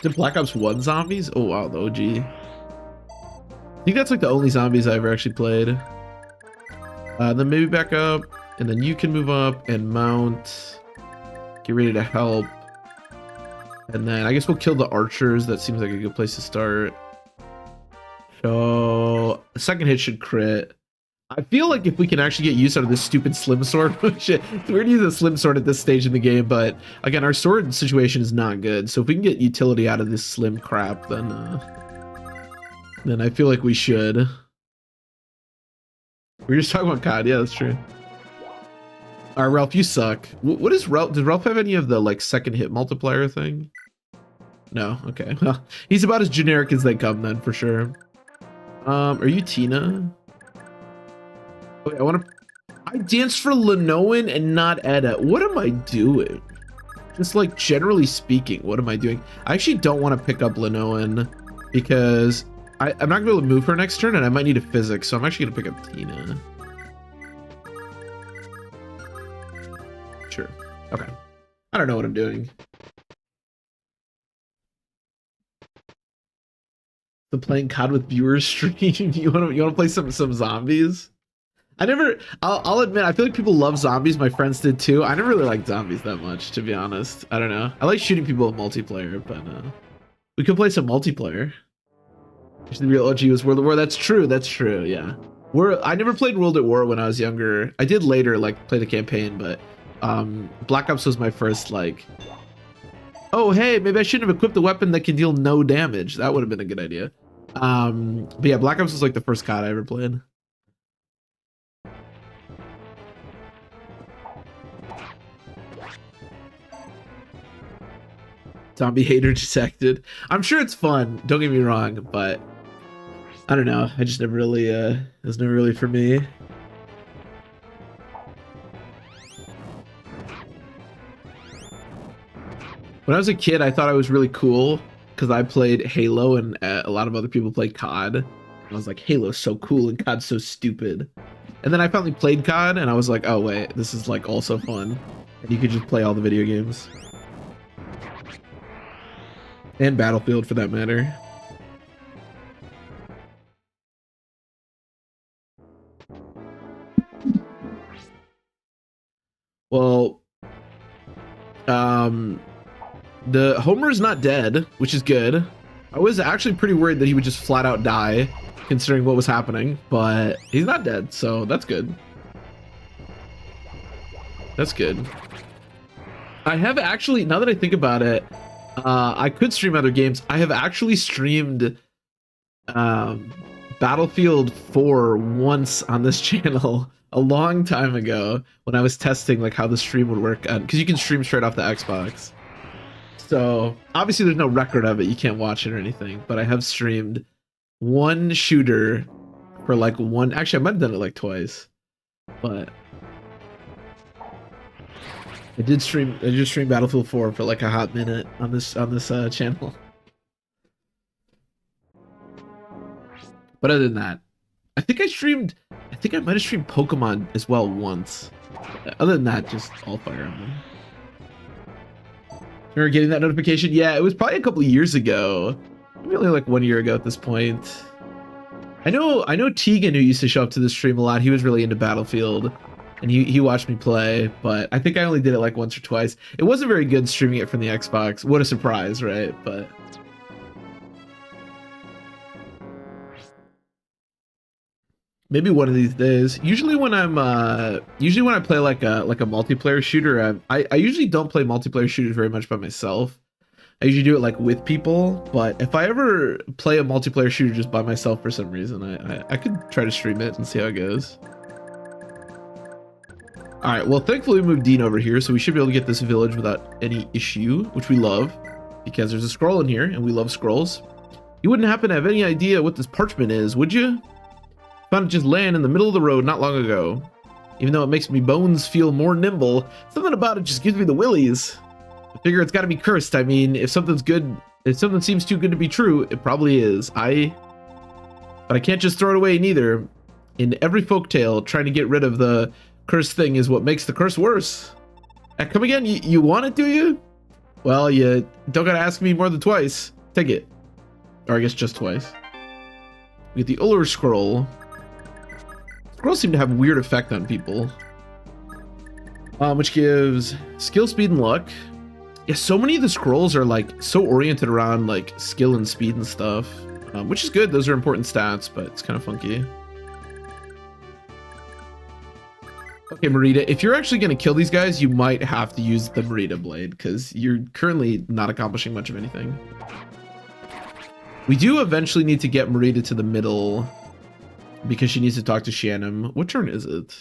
Speaker 1: Is it Black Ops 1 zombies? Oh wow, the OG. I think that's like the only zombies I ever actually played. Then maybe back up, and then you can move up and mount. Get ready to help. And then I guess we'll kill the archers. That seems like a good place to start. So the second hit should crit. I feel like if we can actually get use out of this stupid slim sword, shit, it's weird to use a slim sword at this stage in the game, but again, our sword situation is not good. So if we can get utility out of this slim crap, then I feel like we should. We were just talking about COD, yeah, that's true. Alright, Ralph, you suck. What is Ralph? Does Ralph have any of the like second hit multiplier thing? No, okay. Well, he's about as generic as they come then, for sure. Are you Tina? Okay, I I danced for Lenoan and not Edda. What am I doing? Just like generally speaking, what am I doing? I actually don't want to pick up Lenoan because I'm not gonna be able to move her next turn and I might need a physics, so I'm actually gonna pick up Tina. Sure. Okay. I don't know what I'm doing. The playing COD with viewers stream. you wanna play some zombies? I'll admit, I feel like people love zombies. My friends did too. I never really liked zombies that much, to be honest. I don't know. I like shooting people with multiplayer, but we could play some multiplayer. The real OG was World at War. That's true. That's true. Yeah. I never played World at War when I was younger. I did later, like play the campaign, but Black Ops was my first like. Oh hey, maybe I shouldn't have equipped a weapon that can deal no damage. That would have been a good idea. But yeah, Black Ops was like the first COD I ever played. Zombie hater detected. I'm sure it's fun. Don't get me wrong, but I don't know. I just never really, it was never really for me. When I was a kid, I thought I was really cool because I played Halo and a lot of other people played COD. And I was like, Halo's so cool and COD's so stupid. And then I finally played COD and I was like, oh wait, this is like also fun. And you could just play all the video games. And Battlefield, for that matter. Well, the Homer's not dead, which is good. I was actually pretty worried that he would just flat out die, considering what was happening, but he's not dead, so that's good. That's good. I have actually, now that I think about it, I could stream other games. I have actually streamed Battlefield 4 once on this channel a long time ago when I was testing like how the stream would work, because you can stream straight off the Xbox. So obviously there's no record of it, you can't watch it or anything, but I have streamed one shooter for like one, actually I might have done it like twice, but I just streamed Battlefield 4 for like a hot minute on this channel. But other than that, I think I might have streamed Pokemon as well once. Other than that, just all Fire Emblem. Remember getting that notification? Yeah, it was probably a couple of years ago. Maybe only like 1 year ago at this point. I know Tegan, who used to show up to the stream a lot, he was really into Battlefield. And he watched me play, but I think I only did it like once or twice. It wasn't very good streaming it from the Xbox. What a surprise, right? But maybe one of these days. Usually when I play like a multiplayer shooter, I usually don't play multiplayer shooters very much by myself. I usually do it like with people, but if I ever play a multiplayer shooter just by myself for some reason, I could try to stream it and see how it goes. All right, well, thankfully we moved Dean over here, so we should be able to get this village without any issue, which we love, because there's a scroll in here, and we love scrolls. You wouldn't happen to have any idea what this parchment is, would you? Found it just laying in the middle of the road not long ago. Even though it makes me bones feel more nimble, something about it just gives me the willies. I figure it's got to be cursed. I mean, if something seems too good to be true, it probably is. But I can't just throw it away neither. In every folktale, trying to get rid of the curse thing is what makes the curse worse. Come again? You want it, do you? Well, you don't gotta ask me more than twice. Take it. Or I guess just twice. We get the Uller Scroll. Scrolls seem to have weird effect on people. Which gives skill, speed, and luck. Yeah, so many of the scrolls are like so oriented around like skill and speed and stuff. Which is good, those are important stats, but it's kind of funky. Okay, Marita, if you're actually going to kill these guys, you might have to use the Marita Blade, because you're currently not accomplishing much of anything. We do eventually need to get Marita to the middle, because she needs to talk to Shannon. What turn is it?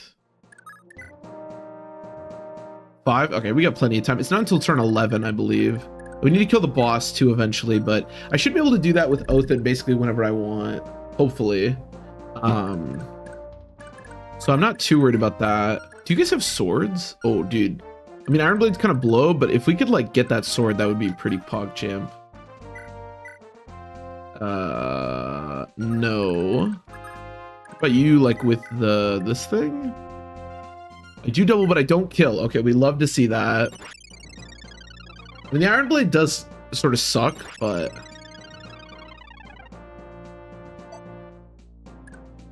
Speaker 1: 5? Okay, we got plenty of time. It's not until turn 11, I believe. We need to kill the boss, too, eventually, but I should be able to do that with Othin basically whenever I want, hopefully. So I'm not too worried about that. Do you guys have swords? Oh, dude. I mean, Iron Blade's kind of blow, but if we could like get that sword, that would be pretty pog champ. No. How about you, like with this thing? I do double, but I don't kill. Okay, we love to see that. I mean, the Iron Blade does sort of suck, but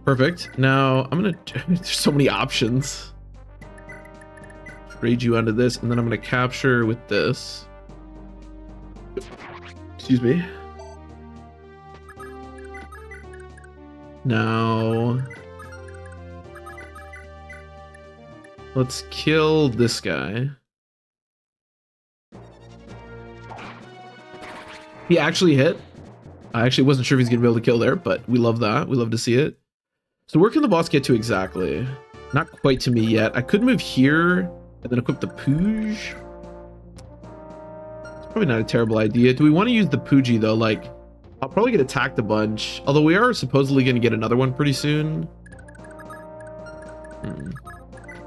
Speaker 1: perfect. Now I'm gonna. There's so many options. Trade you onto this, and then I'm gonna capture with this. Excuse me. Now let's kill this guy. He actually hit. I actually wasn't sure if he's gonna be able to kill there, but we love that. We love to see it. So where can the boss get to exactly? Not quite to me yet. I could move here and then equip the Pooge. It's probably not a terrible idea. Do we want to use the Poogie though? Like, I'll probably get attacked a bunch. Although we are supposedly going to get another one pretty soon.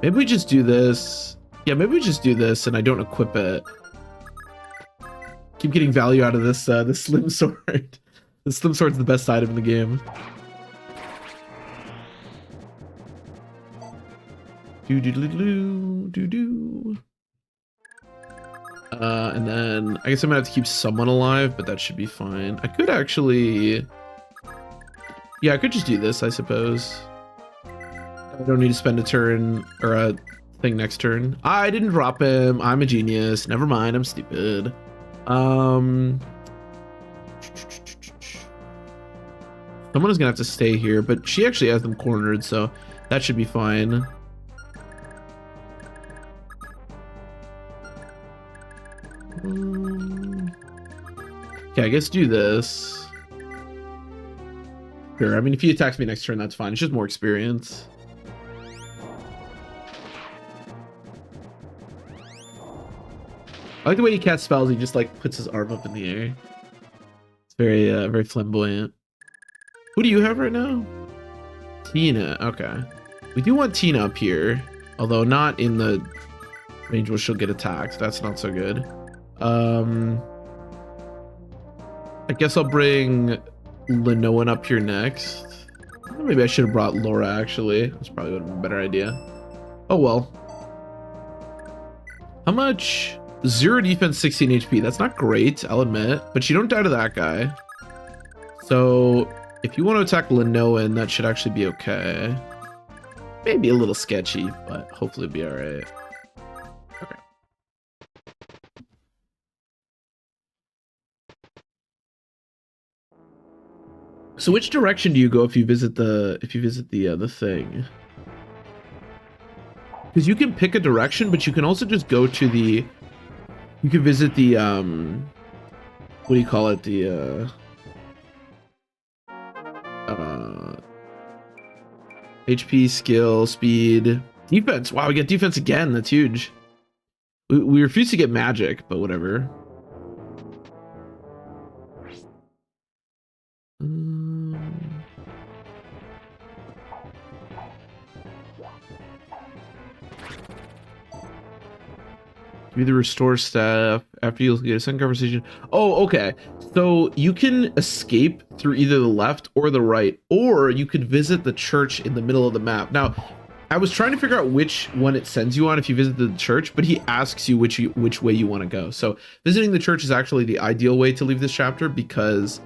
Speaker 1: Maybe we just do this. Yeah, maybe we just do this and I don't equip it. Keep getting value out of this this slim sword. The slim sword's the best item in the game. Do. And then I guess I'm gonna have to keep someone alive, but that should be fine. I could actually, yeah, I could just do this, I suppose. I don't need to spend a turn or a thing next turn. I didn't drop him. I'm a genius. Never mind. I'm stupid. Someone is gonna have to stay here, but she actually has them cornered, so that should be fine. Okay, I guess do this. Sure, I mean, if he attacks me next turn, that's fine. It's just more experience. I like the way he casts spells. He just like puts his arm up in the air. It's very, very flamboyant. Who do you have right now? Tina. Okay, we do want Tina up here, although not in the range where she'll get attacked. That's not so good. I guess I'll bring Linoan up here next. Maybe I should have brought Laura, actually. That's probably would have been a better idea. Oh well. How much? 0 defense, 16 HP. That's not great, I'll admit. But you don't die to that guy. So if you want to attack Linoan, that should actually be okay. Maybe a little sketchy, but hopefully it'll be alright. Okay. So which direction do you go if you visit the thing? Because you can pick a direction, but you can also just go to the, you can visit the what do you call it, the HP, skill, speed, defense. Wow, we get defense again. That's huge. We refuse to get magic, but whatever. Give you the restore staff after you get a second conversation. Oh, okay. So you can escape through either the left or the right, or you could visit the church in the middle of the map. Now, I was trying to figure out which one it sends you on if you visit the church, but he asks you which way you want to go. So visiting the church is actually the ideal way to leave this chapter because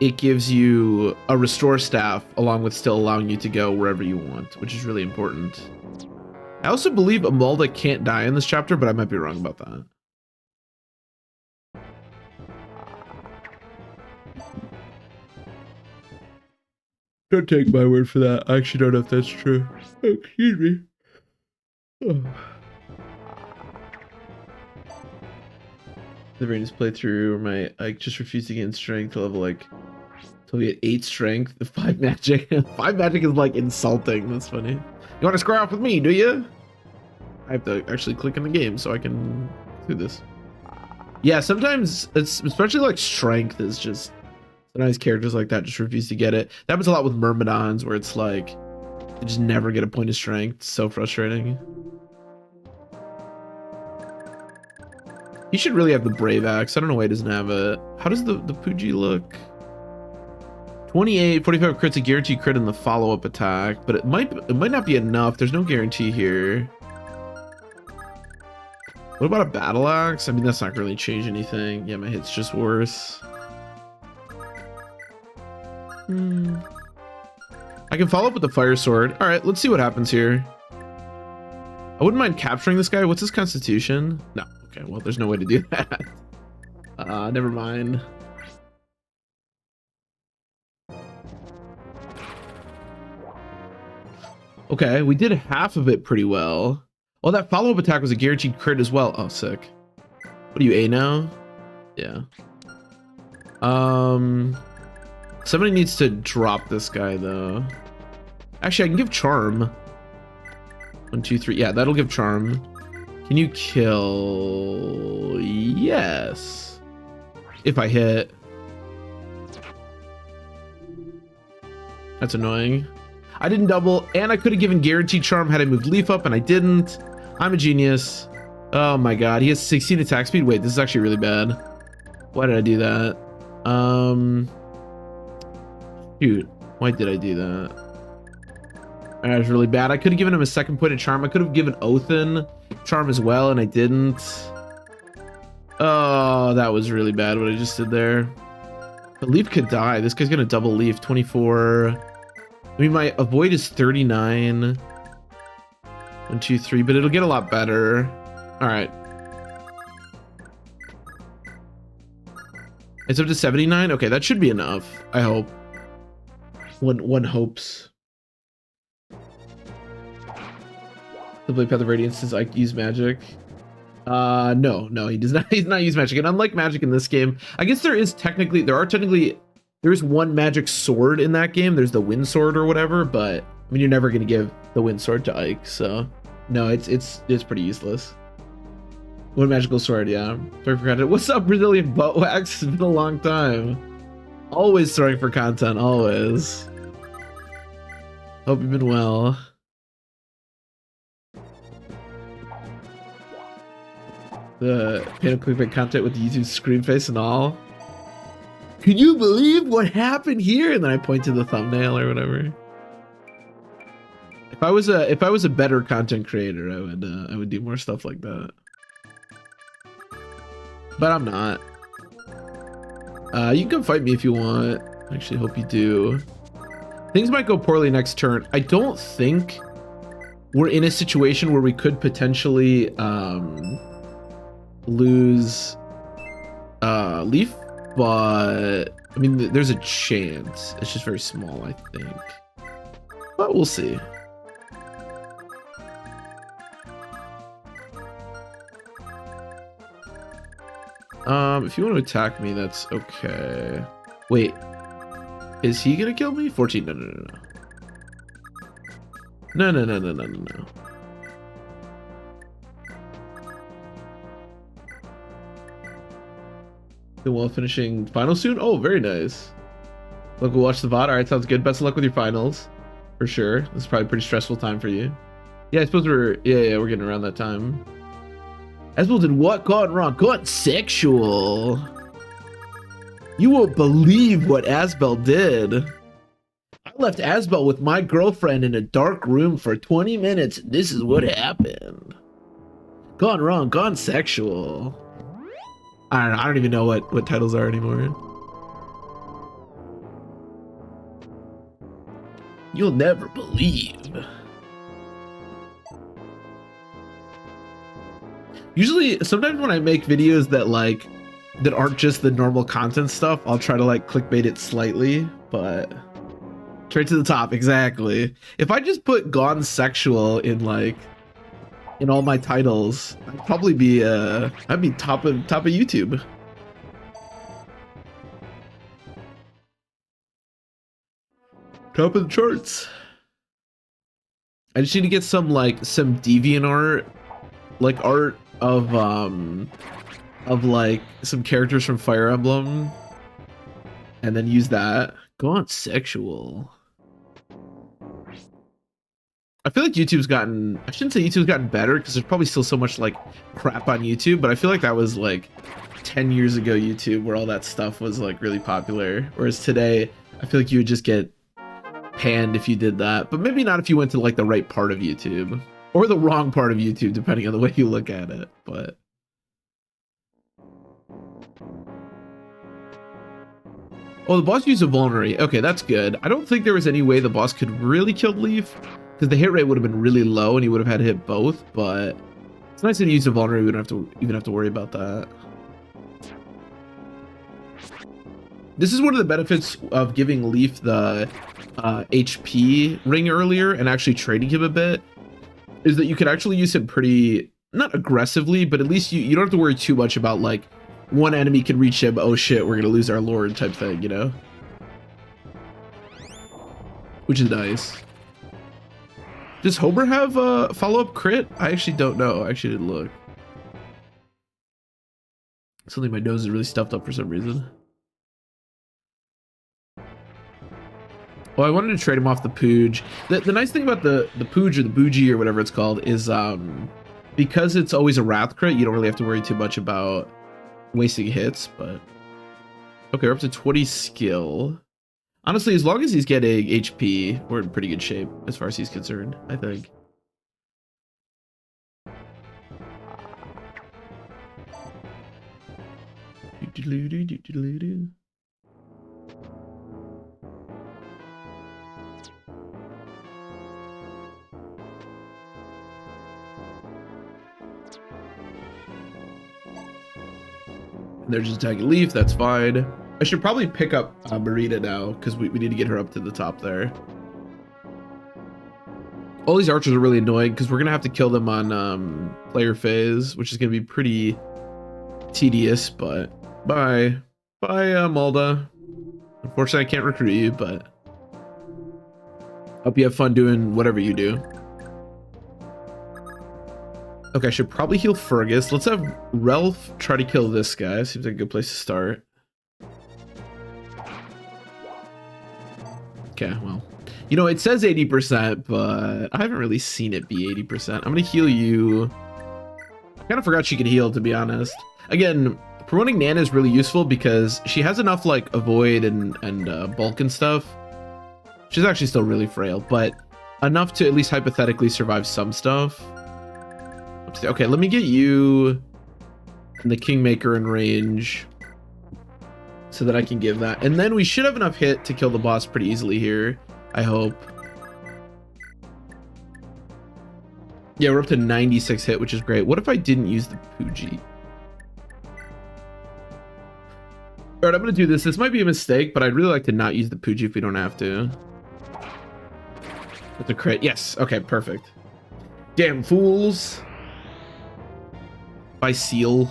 Speaker 1: it gives you a restore staff along with still allowing you to go wherever you want, which is really important. I also believe Amalda can't die in this chapter, but I might be wrong about that. Don't take my word for that. I actually don't know if that's true. Oh, excuse me. Oh. The Venus playthrough, I just refused to gain strength to level like till we get 8 strength, 5 magic. 5 magic is like insulting. That's funny. You want to square off with me, do you? I have to actually click in the game so I can do this. Yeah, sometimes it's especially like strength is just sometimes characters like that just refuse to get it. That happens a lot with Myrmidons where it's like I just never get a point of strength. It's so frustrating. He should really have the Brave Axe. I don't know why he doesn't have it. How does the Pooji look? 28, 45 crits, a guaranteed crit in the follow-up attack, but it might not be enough. There's no guarantee here. What about a battle axe? I mean, that's not really change anything. Yeah, my hit's just worse. I can follow up with the fire sword. All right, let's see what happens here. I wouldn't mind capturing this guy. What's his constitution? No. Okay, well, there's no way to do that. Never mind. Okay, we did half of it pretty well. Oh, that follow-up attack was a guaranteed crit as well. Oh, sick. What are you, A now? Yeah. Somebody needs to drop this guy, though. Actually, I can give Charm. 1, 2, 3. Yeah, that'll give Charm. Can you kill? Yes. If I hit. That's annoying. I didn't double, and I could have given Guaranteed Charm had I moved Leaf up, and I didn't. I'm a genius. Oh my god, he has 16 attack speed. Wait, this is actually really bad. Why did I do that? Shoot, why did I do that? That was really bad. I could have given him a second point of Charm. I could have given Othin Charm as well, and I didn't. Oh, that was really bad what I just did there. But Leaf could die. This guy's gonna double Leaf. 24. I mean, my avoid is 39. 1, 2, 3, but it'll get a lot better. All right. It's up to 79. Okay, that should be enough. I hope. One hopes. The Blade Path of Radiance says I use magic. No, he does not. He's not use magic. And unlike magic in this game, I guess there is one magic sword in that game. There's the wind sword or whatever, but I mean, you're never gonna give the wind sword to Ike, so no, it's pretty useless. One magical sword, yeah. Sorry for content. What's up, Brazilian butt wax? It's been a long time. Always throwing for content, always. Hope you've been well. The panel clickbait content with the YouTube screen face and all. Can you believe what happened here? And then I point to the thumbnail or whatever. If I was a better content creator, I would do more stuff like that. But I'm not. You can come fight me if you want. I actually hope you do. Things might go poorly next turn. I don't think we're in a situation where we could potentially lose Leaf, but I mean, there's a chance. It's just very small, I think. But we'll see. If you want to attack me, that's okay. Wait, is he gonna kill me? 14. No. Then we'll finishing finals soon. Oh, very nice. Look, we'll watch the VOD. All right, sounds good. Best of luck with your finals, for sure. This is probably a pretty stressful time for you. Yeah, I suppose we're getting around that time. Asbel did what? Gone wrong? Gone sexual. You won't believe what Asbel did. I left Asbel with my girlfriend in a dark room for 20 minutes. And this is what happened. Gone wrong? Gone sexual. I don't know. I don't even know what titles are anymore. You'll never believe. Usually, sometimes when I make videos that aren't just the normal content stuff, I'll try to clickbait it slightly, but straight to the top, exactly. If I just put gone sexual in all my titles, I'd probably be I'd be top of YouTube. Top of the charts. I just need to get some deviant art, art of some characters from Fire Emblem, and then use that. Go on sexual. I feel like YouTube's gotten, I shouldn't say YouTube's gotten better because there's probably still so much like crap on YouTube, but I feel like that was like 10 years ago YouTube where all that stuff was like really popular. Whereas today, I feel like you would just get panned if you did that, but maybe not if you went to like the right part of YouTube or the wrong part of YouTube, depending on the way you look at it. But oh, the boss used a vulnerary. Okay, that's good. I don't think there was any way the boss could really kill Leaf because the hit rate would have been really low and he would have had to hit both, but it's nice that he used a vulnerary. We don't have to even have to worry about that. This is one of the benefits of giving Leaf the HP ring earlier and actually trading him a bit, is that you can actually use him pretty, not aggressively, but at least you don't have to worry too much about like one enemy can reach him, oh shit, we're gonna lose our lord type thing, you know? Which is nice. Does Homer have a follow-up crit? I actually don't know. I actually didn't look. Suddenly my nose is really stuffed up for some reason. Well, I wanted to trade him off the Pooj. The nice thing about the Pooj or the Bougie or whatever it's called is because it's always a Wrath crit, you don't really have to worry too much about wasting hits, but okay, we're up to 20 skill. Honestly, as long as he's getting HP, we're in pretty good shape as far as he's concerned, I think. They're just attacking Leaf, that's fine. I should probably pick up Marita now, because we need to get her up to the top there. All these archers are really annoying, because we're going to have to kill them on player phase, which is going to be pretty tedious, but bye. Bye, Malda. Unfortunately, I can't recruit you, but hope you have fun doing whatever you do. Okay, I should probably heal Fergus. Let's have Ralph try to kill this guy. Seems like a good place to start. Okay, well, you know, it says 80%, but I haven't really seen it be 80%. I'm gonna heal you. I kind of forgot she could heal, to be honest. Again, promoting Nana is really useful because she has enough like avoid and bulk and stuff. She's actually still really frail, but enough to at least hypothetically survive some stuff. Okay, let me get you and the Kingmaker in range so that I can give that. And then we should have enough hit to kill the boss pretty easily here, I hope. Yeah, we're up to 96 hit, which is great. What if I didn't use the Pooji? All right, I'm going to do this. This might be a mistake, but I'd really like to not use the Pooji if we don't have to. That's a crit. Yes. Okay, perfect. Damn fools. By seal.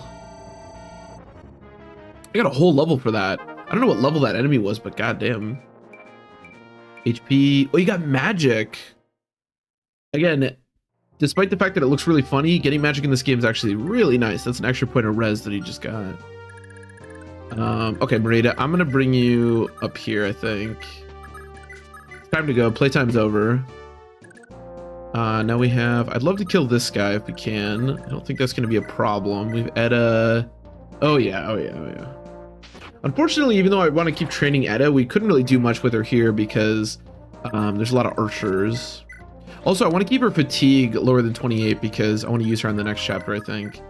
Speaker 1: I got a whole level for that. I don't know what level that enemy was, but goddamn. HP. Oh, you got magic. Again, despite the fact that it looks really funny, getting magic in this game is actually really nice. That's an extra point of res that he just got. Okay, Marita, I'm gonna bring you up here, I think. It's time to go. Playtime's over. Now we have, I'd love to kill this guy if we can. I don't think that's going to be a problem. We've Edda. Oh yeah. Unfortunately, even though I want to keep training Edda, we couldn't really do much with her here because there's a lot of archers. Also, I want to keep her fatigue lower than 28 because I want to use her in the next chapter, I think.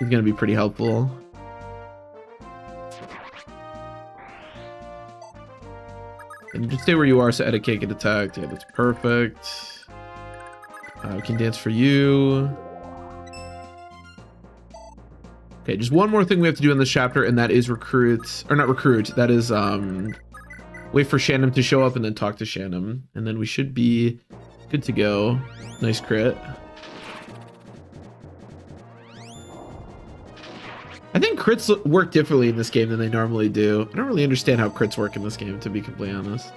Speaker 1: It's going to be pretty helpful. And just stay where you are so Edda can't get attacked. Yeah, that's perfect. We can dance for you. Okay, just one more thing we have to do in this chapter, and that is recruit, or not recruit, that is wait for Shannon to show up and then talk to Shannon. And then we should be good to go. Nice crit. I think crits work differently in this game than they normally do. I don't really understand how crits work in this game, to be completely honest.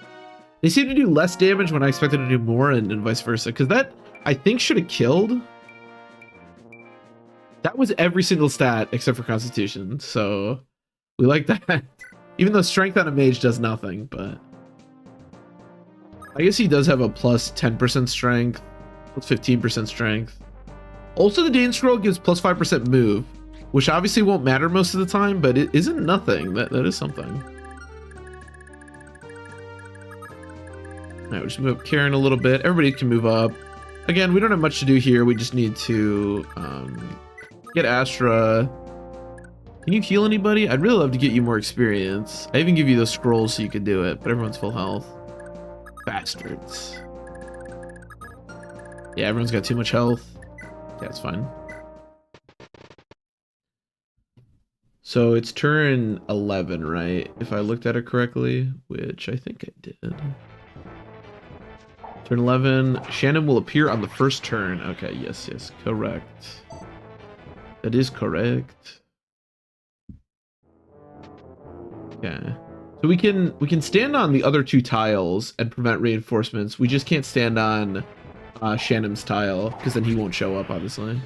Speaker 1: They seem to do less damage when I expected to do more, and vice versa, because that, I think, should have killed. That was every single stat except for Constitution, so we like that. Even though Strength on a mage does nothing, but I guess he does have a plus 10% strength. Plus 15% strength. Also, the Dane Scroll gives plus 5% move, which obviously won't matter most of the time, but it isn't nothing. That is something. All right, we'll just move up Karen a little bit. Everybody can move up. Again, we don't have much to do here. We just need to get Astra. Can you heal anybody? I'd really love to get you more experience. I even give you those scrolls so you could do it, but everyone's full health. Bastards. Yeah, everyone's got too much health. Yeah, it's fine. So it's turn 11, right? If I looked at it correctly, which I think I did. Turn 11. Shannon will appear on the first turn. Okay, yes, correct. That is correct. Okay. So we can stand on the other two tiles and prevent reinforcements. We just can't stand on Shannon's tile, because then he won't show up, obviously.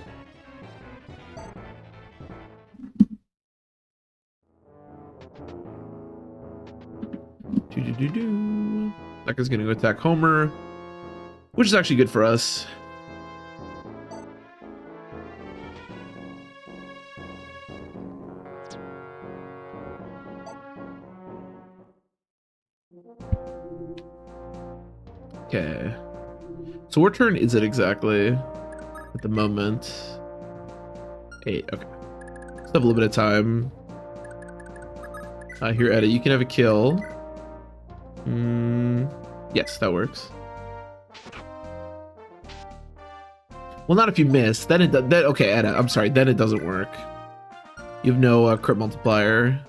Speaker 1: That guy's gonna go attack Homer, which is actually good for us. Okay. So what turn is it exactly at the moment? 8, okay. Let's have a little bit of time. Here, Eddie, you can have a kill. Yes, that works. Well, not if you miss. Then it okay, Eddie, I'm sorry. Then it doesn't work. You have no crit multiplier.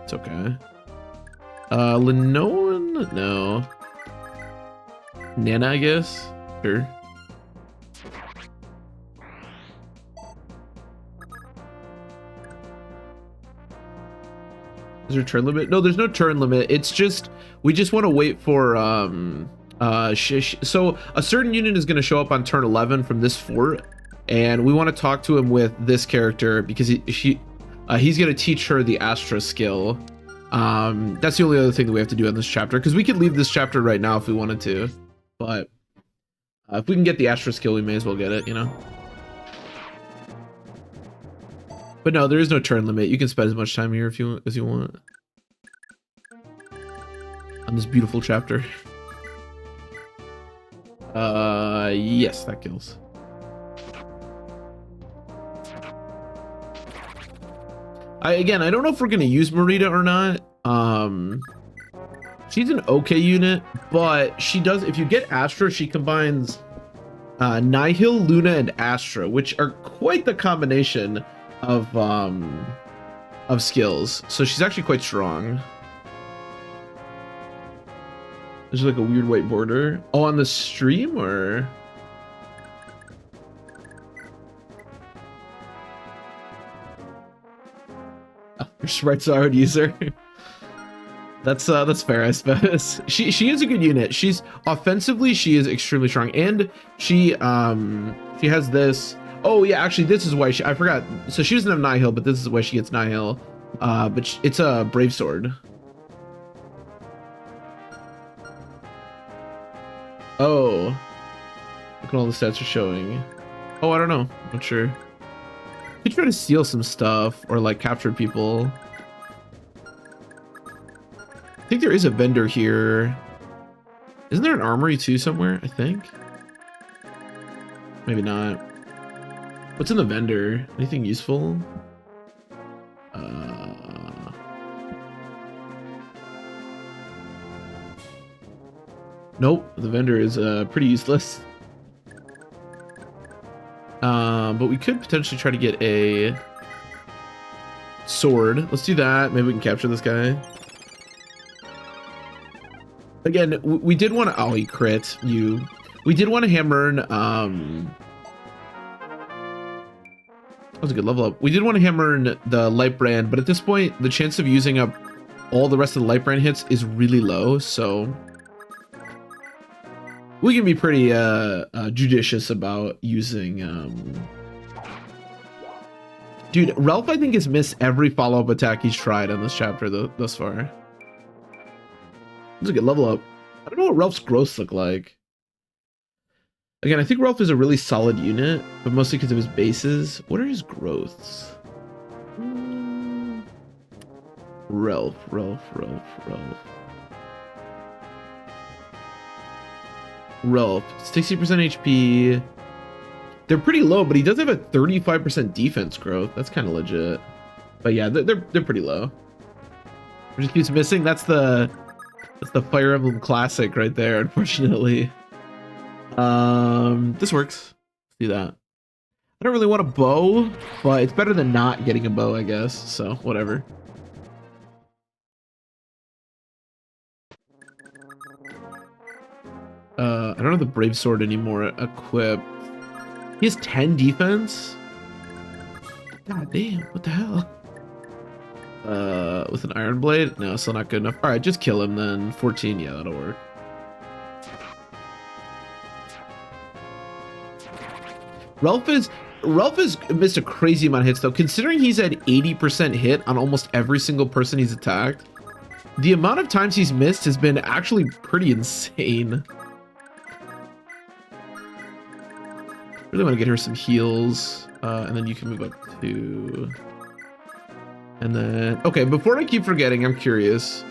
Speaker 1: It's okay. Lenoan? No. Nana, I guess. Sure. Is there a turn limit? No, there's no turn limit. It's just we just want to wait for so a certain unit is going to show up on turn 11 from this fort, and we want to talk to him with this character because he's going to teach her the Astra skill. That's the only other thing that we have to do in this chapter, because we could leave this chapter right now if we wanted to, but if we can get the Astra skill, we may as well get it, you know. But no, there is no turn limit. You can spend as much time here as you want on this beautiful chapter. Yes, that kills. I don't know if we're gonna use Marita or not. She's an okay unit, but she does. If you get Astra, she combines Nihil, Luna, and Astra, which are quite the combination of skills. So she's actually quite strong. There's like a weird white border. Oh, on the stream or? Oh, your sprite's a hard user. That's fair, I suppose. She is a good unit. She's offensively, she is extremely strong, and she has this. Oh yeah, actually, this is why I forgot. So she doesn't have Nihil, but this is why she gets Nihil. But it's a brave sword. Oh, look at all the stats are showing. Oh, I don't know. I'm not sure. Could try to steal some stuff or like capture people. I think there is a vendor here. Isn't there an armory too somewhere? I think. Maybe not. What's in the vendor? Anything useful? Nope, the vendor is pretty useless. But we could potentially try to get a sword. Let's do that. Maybe we can capture this guy. Again, we did want to. Oh, he crit you. We did want to hammer. That was a good level up. We did want to hammer the light brand, but at this point, the chance of using up all the rest of the light brand hits is really low. So we can be pretty judicious about using. Dude, Ralph, I think, has missed every follow-up attack he's tried on this chapter thus far. That's a good level up. I don't know what Ralph's growths look like. Again, I think Ralph is a really solid unit, but mostly because of his bases. What are his growths? Ralph. 60% HP. They're pretty low, but he does have a 35% defense growth. That's kind of legit. But yeah, they're pretty low. Just keeps missing. That's the Fire Emblem classic right there, unfortunately. This works. Let's do that. I don't really want a bow, but it's better than not getting a bow, I guess. So whatever. I don't have the Brave Sword anymore equipped. He has 10 defense? God damn, what the hell? With an Iron Blade? No, still not good enough. Alright, just kill him then. 14, yeah, that'll work. Ralph has missed a crazy amount of hits though. Considering he's had 80% hit on almost every single person he's attacked, the amount of times he's missed has been actually pretty insane. Really want to get her some heals, and then you can move up to... And then... Okay, before I keep forgetting, I'm curious.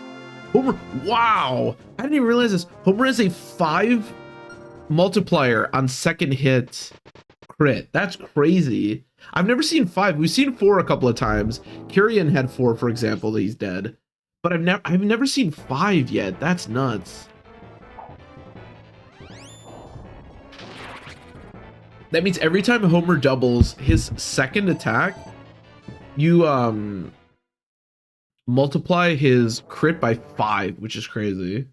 Speaker 1: Homer... Wow! I didn't even realize this. Homer has a 5 multiplier on second hit crit. That's crazy. I've never seen 5. We've seen 4 a couple of times. Kyrian had 4, for example, that he's dead. But I've never seen 5 yet. That's nuts. That means every time Homer doubles his second attack, you multiply his crit by 5, which is crazy.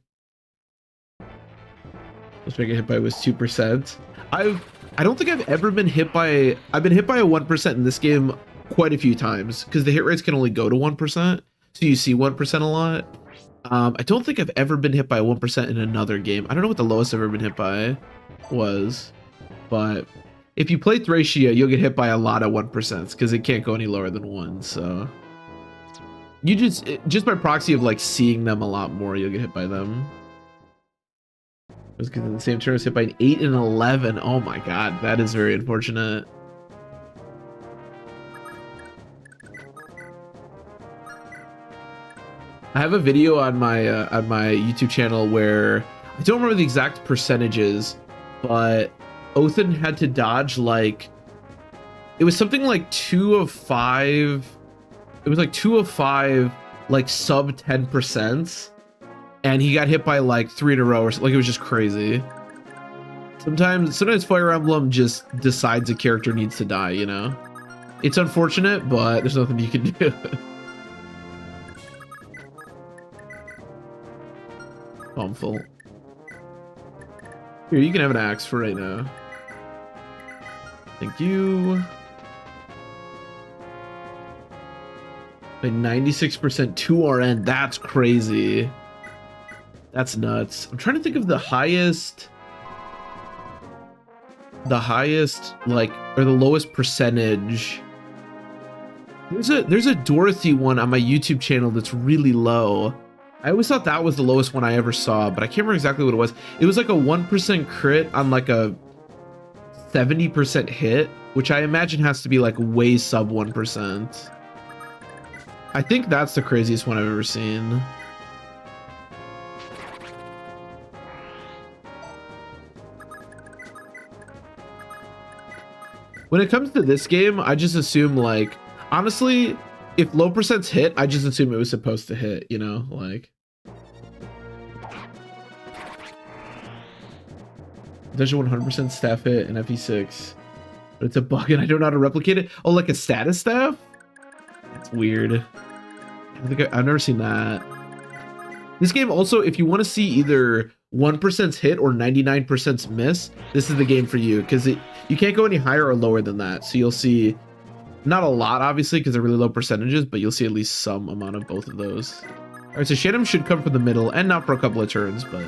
Speaker 1: Let's make it hit by was 2%. I don't think I've ever been hit by... I've been hit by a 1% in this game quite a few times because the hit rates can only go to 1%. So you see 1% a lot. I don't think I've ever been hit by a 1% in another game. I don't know what the lowest I've ever been hit by was, but if you play Thracia, you'll get hit by a lot of 1% because it can't go any lower than 1. So you just by proxy of like seeing them a lot more, you'll get hit by them. Because in the same turn, I was hit by an 8 and 11. Oh my god, that is very unfortunate. I have a video on my YouTube channel where I don't remember the exact percentages, but Othin had to dodge like it was something like 2 of 5. It was like 2 of 5, like sub 10%, and he got hit by like 3 in a row, or like it was just crazy. Sometimes Fire Emblem just decides a character needs to die. You know, it's unfortunate, but there's nothing you can do. Oh, I'm full. Here, you can have an axe for right now. Thank you. By 96% 2RN. That's crazy. That's nuts. I'm trying to think of the highest like, or the lowest percentage. There's a Dorothy one on my YouTube channel that's really low. I always thought that was the lowest one I ever saw, but I can't remember exactly what it was. It was like a 1% crit on like a 70% hit, which I imagine has to be like way sub 1%. I think that's the craziest one I've ever seen. When it comes to this game, I just assume, like, honestly, if low percents hit, I just assume it was supposed to hit, you know, like. There's a 100% staff hit in FE6, but it's a bug and I don't know how to replicate it. Oh, like a status staff? That's weird. I've never seen that. This game also, if you want to see either 1% hit or 99% miss, this is the game for you, because you can't go any higher or lower than that. So you'll see not a lot, obviously, because they're really low percentages, but you'll see at least some amount of both of those. All right, so Shannon should come from the middle, and not for a couple of turns, but...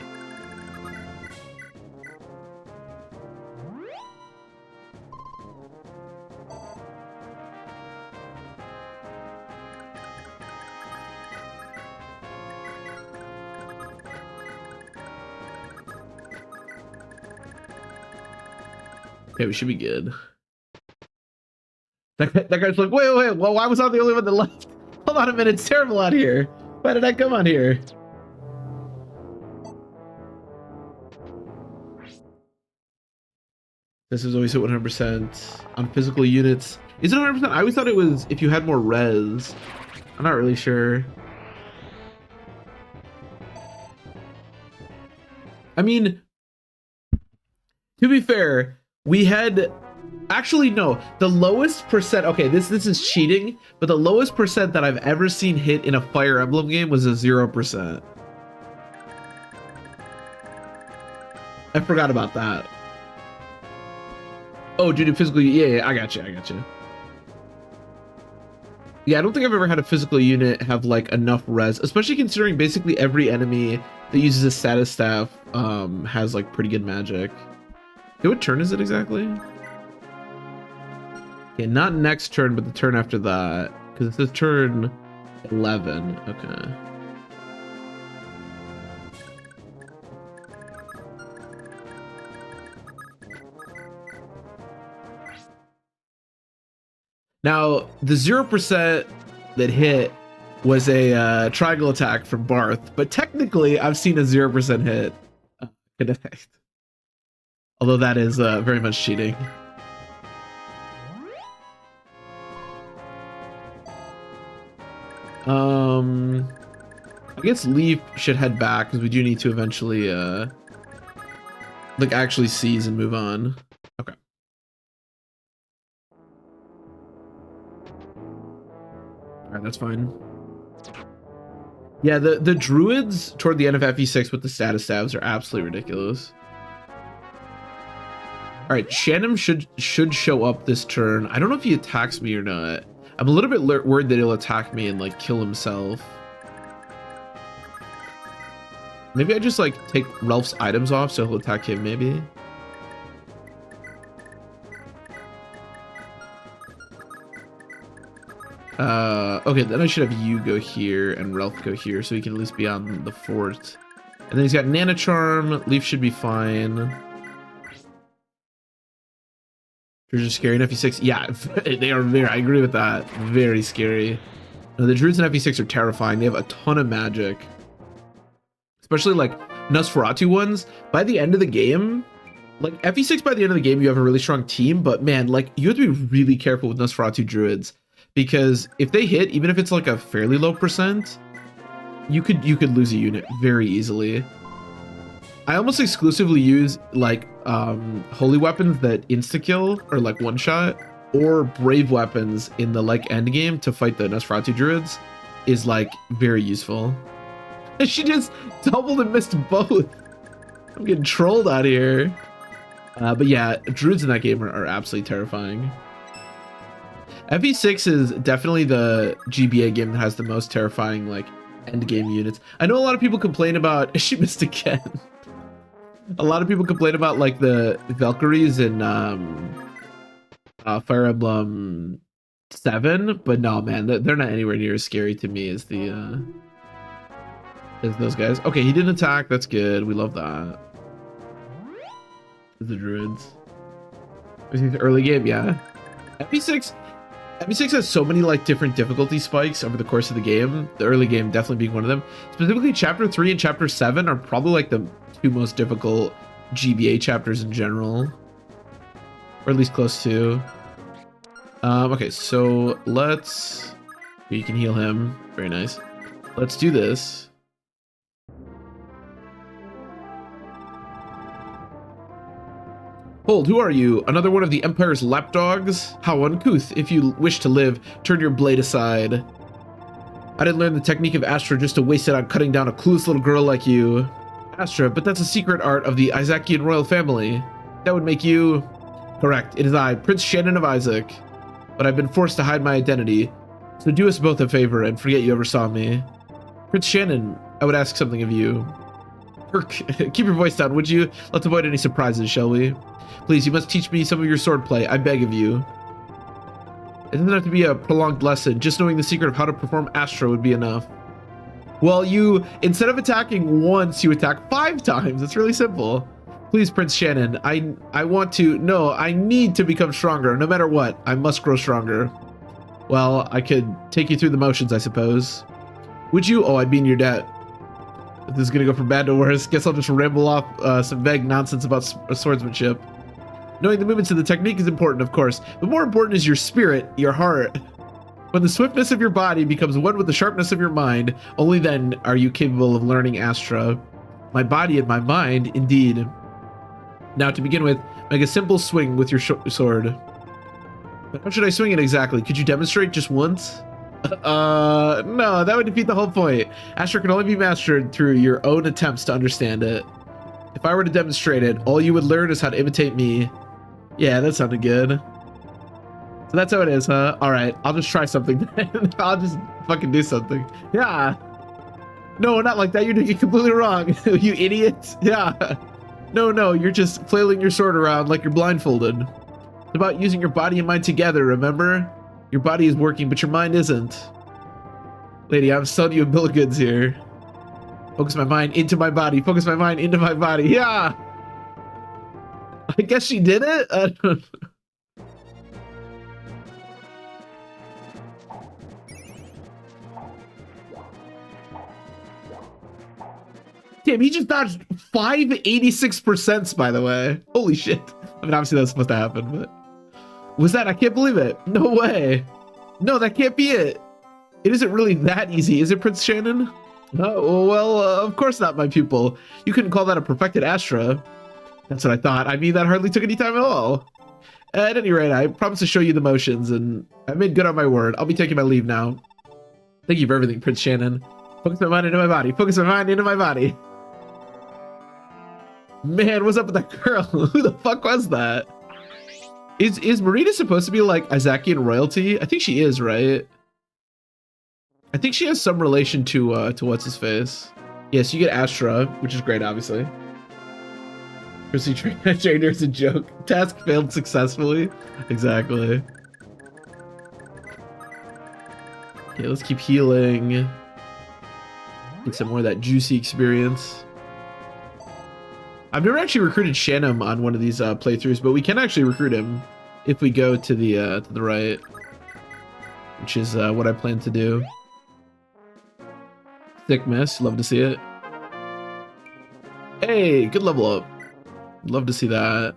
Speaker 1: Okay, we should be good. That guy's like, wait, well, why was I the only one that left? Hold on a minute, it's terrible out here. Why did I come on here? This is always at 100% on physical units. Is it 100%? I always thought it was if you had more res. I'm not really sure. I mean, to be fair, we had... Actually, no. The lowest percent... Okay, this is cheating, but the lowest percent that I've ever seen hit in a Fire Emblem game was a 0%. I forgot about that. Oh, due to physical... Yeah, I got you. Yeah, I don't think I've ever had a physical unit have, like, enough res, especially considering basically every enemy that uses a status staff has, like, pretty good magic. Okay, what turn is it exactly? Okay, not next turn, but the turn after that. Because it says turn 11. Okay. Now, the 0% that hit was a triangle attack from Barth, but technically I've seen a 0% hit connect. Although that is very much cheating. I guess Leaf should head back because we do need to eventually like actually seize and move on. Okay. Alright, that's fine. Yeah, the druids toward the end of FE6 with the status stabs are absolutely ridiculous. Alright, Shannon should show up this turn. I don't know if he attacks me or not. I'm a little bit worried that he'll attack me and like kill himself. Maybe I just like take Ralph's items off so he'll attack him maybe. Okay, then I should have you go here and Ralph go here so he can at least be on the fort. And then he's got Nana Charm. Leaf should be fine. Druids are scary in FE6. Yeah, they are very, I agree with that. Very scary. No, the Druids in FE6 are terrifying. They have a ton of magic. Especially like Nosferatu ones. By the end of the game, like FE6 by the end of the game, you have a really strong team, but man, like you have to be really careful with Nosferatu Druids. Because if they hit, even if it's like a fairly low percent, you could lose a unit very easily. I almost exclusively use like holy weapons that insta-kill or like one-shot, or brave weapons in the like end game to fight the Nosferatu Druids is like very useful. She just doubled and missed both. I'm getting trolled out here. But yeah, Druids in that game are absolutely terrifying. FE6 is definitely the GBA game that has the most terrifying like end game units. I know a lot of people complain about she missed again. A lot of people complain about like the Valkyries in Fire Emblem 7, but no man, they're not anywhere near as scary to me as the as those guys. Okay, he didn't attack, that's good. We love that. The Druids. Early game, yeah. FE6 has so many like different difficulty spikes over the course of the game. The early game definitely being one of them. Specifically, Chapter 3 and Chapter 7 are probably like the two most difficult GBA chapters in general. Or at least close to. Okay, so let's... You can heal him. Very nice. Let's do this. Hold, who are you? Another one of the Empire's lapdogs? How uncouth. If you wish to live, turn your blade aside. I didn't learn the technique of Astra just to waste it on cutting down a clueless little girl like you. Astra, but that's a secret art of the Isaacian royal family. That would make you... Correct, it is I, Prince Shannon of Isaac. But I've been forced to hide my identity. So do us both a favor and forget you ever saw me. Prince Shannon, I would ask something of you. Perk, keep your voice down, would you? Let's avoid any surprises, shall we? Please, you must teach me some of your swordplay, I beg of you. It doesn't have to be a prolonged lesson. Just knowing the secret of how to perform Astra would be enough. Well, you, instead of attacking once, you attack 5 times. It's really simple. Please, Prince Shannon, I want to, no, I need to become stronger. No matter what, I must grow stronger. Well, I could take you through the motions, I suppose. Would you? Oh, I'd be in your debt. If this is gonna go from bad to worse, guess I'll just ramble off some vague nonsense about swordsmanship. Knowing the movements of the technique is important, of course, but more important is your spirit, your heart. When the swiftness of your body becomes one with the sharpness of your mind, only then are you capable of learning Astra. My body and my mind, indeed. Now, to begin with, make a simple swing with your sword. But how should I swing it exactly? Could you demonstrate just once? No, that would defeat the whole point. Astra can only be mastered through your own attempts to understand it. If I were to demonstrate it, all you would learn is how to imitate me. Yeah, that sounded good. So that's how it is, huh? All right, I'll just try something then. I'll just fucking do something. Yeah. No, not like that. You're doing it completely wrong. You idiot. Yeah. No, you're just flailing your sword around like you're blindfolded. It's about using your body and mind together, remember? Your body is working, but your mind isn't. Lady, I'm selling you a bill of goods here. Focus my mind into my body. Focus my mind into my body. Yeah. I guess she did it? I don't know. Damn, he just dodged 586%, by the way. Holy shit. I mean, obviously that's supposed to happen, but... Was that? I can't believe it. No way. No, that can't be it. It isn't really that easy, is it, Prince Shannon? Oh, well, of course not, my pupil. You couldn't call that a perfected Astra. That's what I thought. I mean, that hardly took any time at all. At any rate, I promise to show you the motions, and I made good on my word. I'll be taking my leave now. Thank you for everything, Prince Shannon. Focus my mind into my body. Focus my mind into my body. Man, what's up with that girl? Who the fuck was that? Is Marita supposed to be like Isaackian royalty? I think she is, right? I think she has some relation to what's his face. Yes, you get Astra, which is great, obviously. Chrissy trainer is a joke. Task failed successfully. Exactly. Okay, let's keep healing. Get some more of that juicy experience. I've never actually recruited Shannon on one of these playthroughs, but we can actually recruit him if we go to the right, which is what I plan to do. Sick miss, love to see it. Hey, good level up. Love to see that.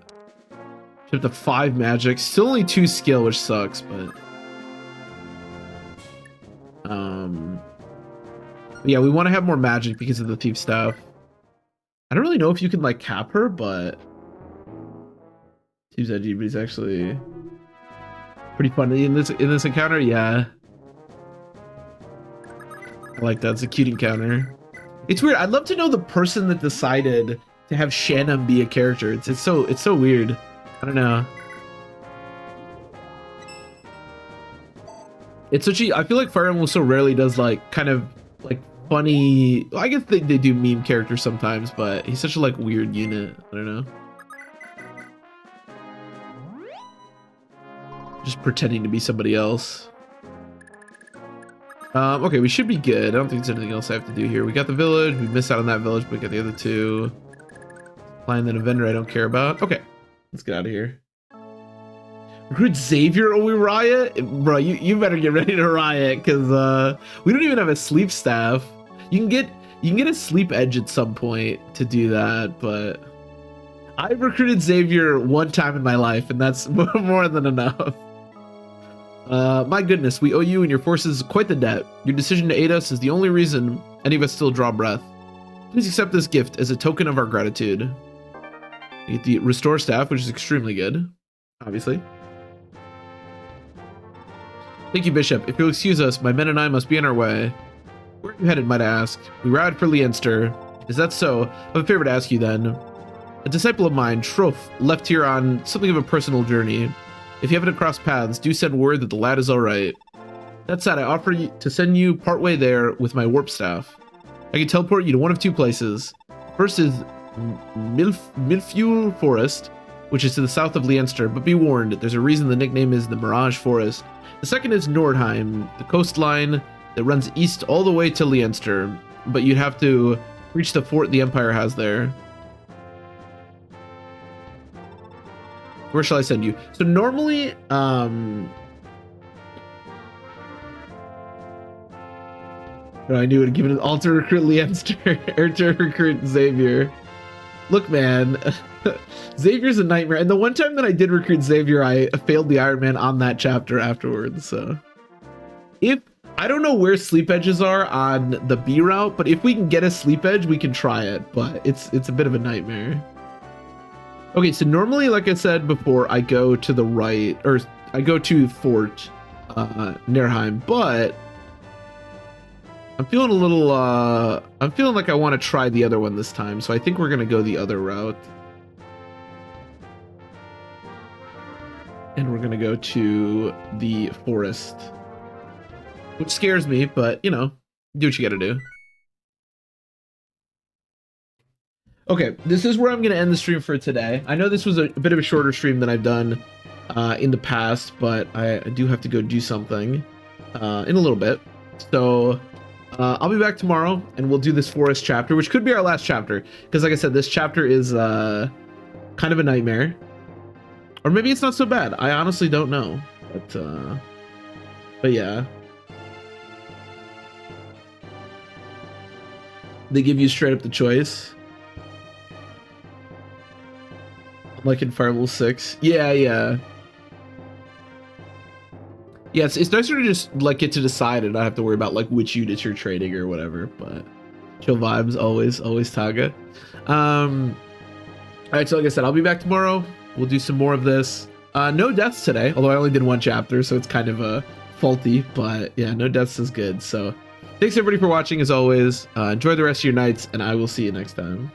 Speaker 1: Shift to 5 magic, still only 2 skill, which sucks, but yeah, we want to have more magic because of the thief stuff. I don't really know if you can like cap her, but seems edgy, but he's actually pretty funny in this encounter. Yeah, I like that. It's a cute encounter. It's weird. I'd love to know the person that decided to have Shannon be a character. It's so weird. I don't know. It's such a, I feel like Fire Emblem so rarely does like kind of like funny, I guess they do meme characters sometimes, but he's such a like weird unit. I don't know. Just pretending to be somebody else. Okay, we should be good. I don't think there's anything else I have to do here. We got the village. We missed out on that village, but we got the other 2. Flying then a vendor I don't care about. Okay, let's get out of here. Recruit Xavier, or we riot? Bro, you better get ready to riot, because we don't even have a sleep staff. You can get a sleep edge at some point to do that, but I've recruited Xavier 1 time in my life, and that's more than enough. My goodness, we owe you and your forces quite the debt. Your decision to aid us is the only reason any of us still draw breath. Please accept this gift as a token of our gratitude. You get the restore staff, which is extremely good, obviously. Thank you, Bishop. If you'll excuse us, my men and I must be on our way. Where are you headed, might I ask? We ride for Leinster. Is that so? I have a favor to ask you then. A disciple of mine, Trof, left here on something of a personal journey. If you happen to cross paths, do send word that the lad is alright. That said, I offer to send you partway there with my warp staff. I can teleport you to one of 2 places. First is Milfule Forest, which is to the south of Leinster, but be warned, there's a reason the nickname is the Mirage Forest. The second is Nordheim, the coastline that runs east all the way to Leinster, but you'd have to reach the fort the Empire has there. Where shall I send you? So normally, I knew it. Give it an alter recruit Leanster or to recruit Xavier. Look, man, Xavier's a nightmare. And the one time that I did recruit Xavier, I failed the Iron Man on that chapter afterwards. So if I don't know where sleep edges are on the B route, but if we can get a sleep edge, we can try it. But it's a bit of a nightmare. Okay, so normally, like I said before, I go to the right, or I go to Fort Nerheim, but I'm feeling a little, I'm feeling like I want to try the other one this time, so I think we're going to go the other route. And we're going to go to the forest. Which scares me, but, you know, do what you got to do. Okay, this is where I'm going to end the stream for today. I know this was a bit of a shorter stream than I've done in the past, but I do have to go do something in a little bit. So I'll be back tomorrow, and we'll do this forest chapter, which could be our last chapter. Because like I said, this chapter is kind of a nightmare. Or maybe it's not so bad. I honestly don't know. But yeah. They give you straight up the choice. Like in Fire Emblem 6. Yeah. Yeah, it's nicer to just like get to decide and not have to worry about like which units you're trading or whatever, but chill vibes always Taga. Alright, so like I said, I'll be back tomorrow. We'll do some more of this. No deaths today, although I only did one chapter, so it's kind of faulty, but yeah, no deaths is good. So thanks everybody for watching as always. Enjoy the rest of your nights, and I will see you next time.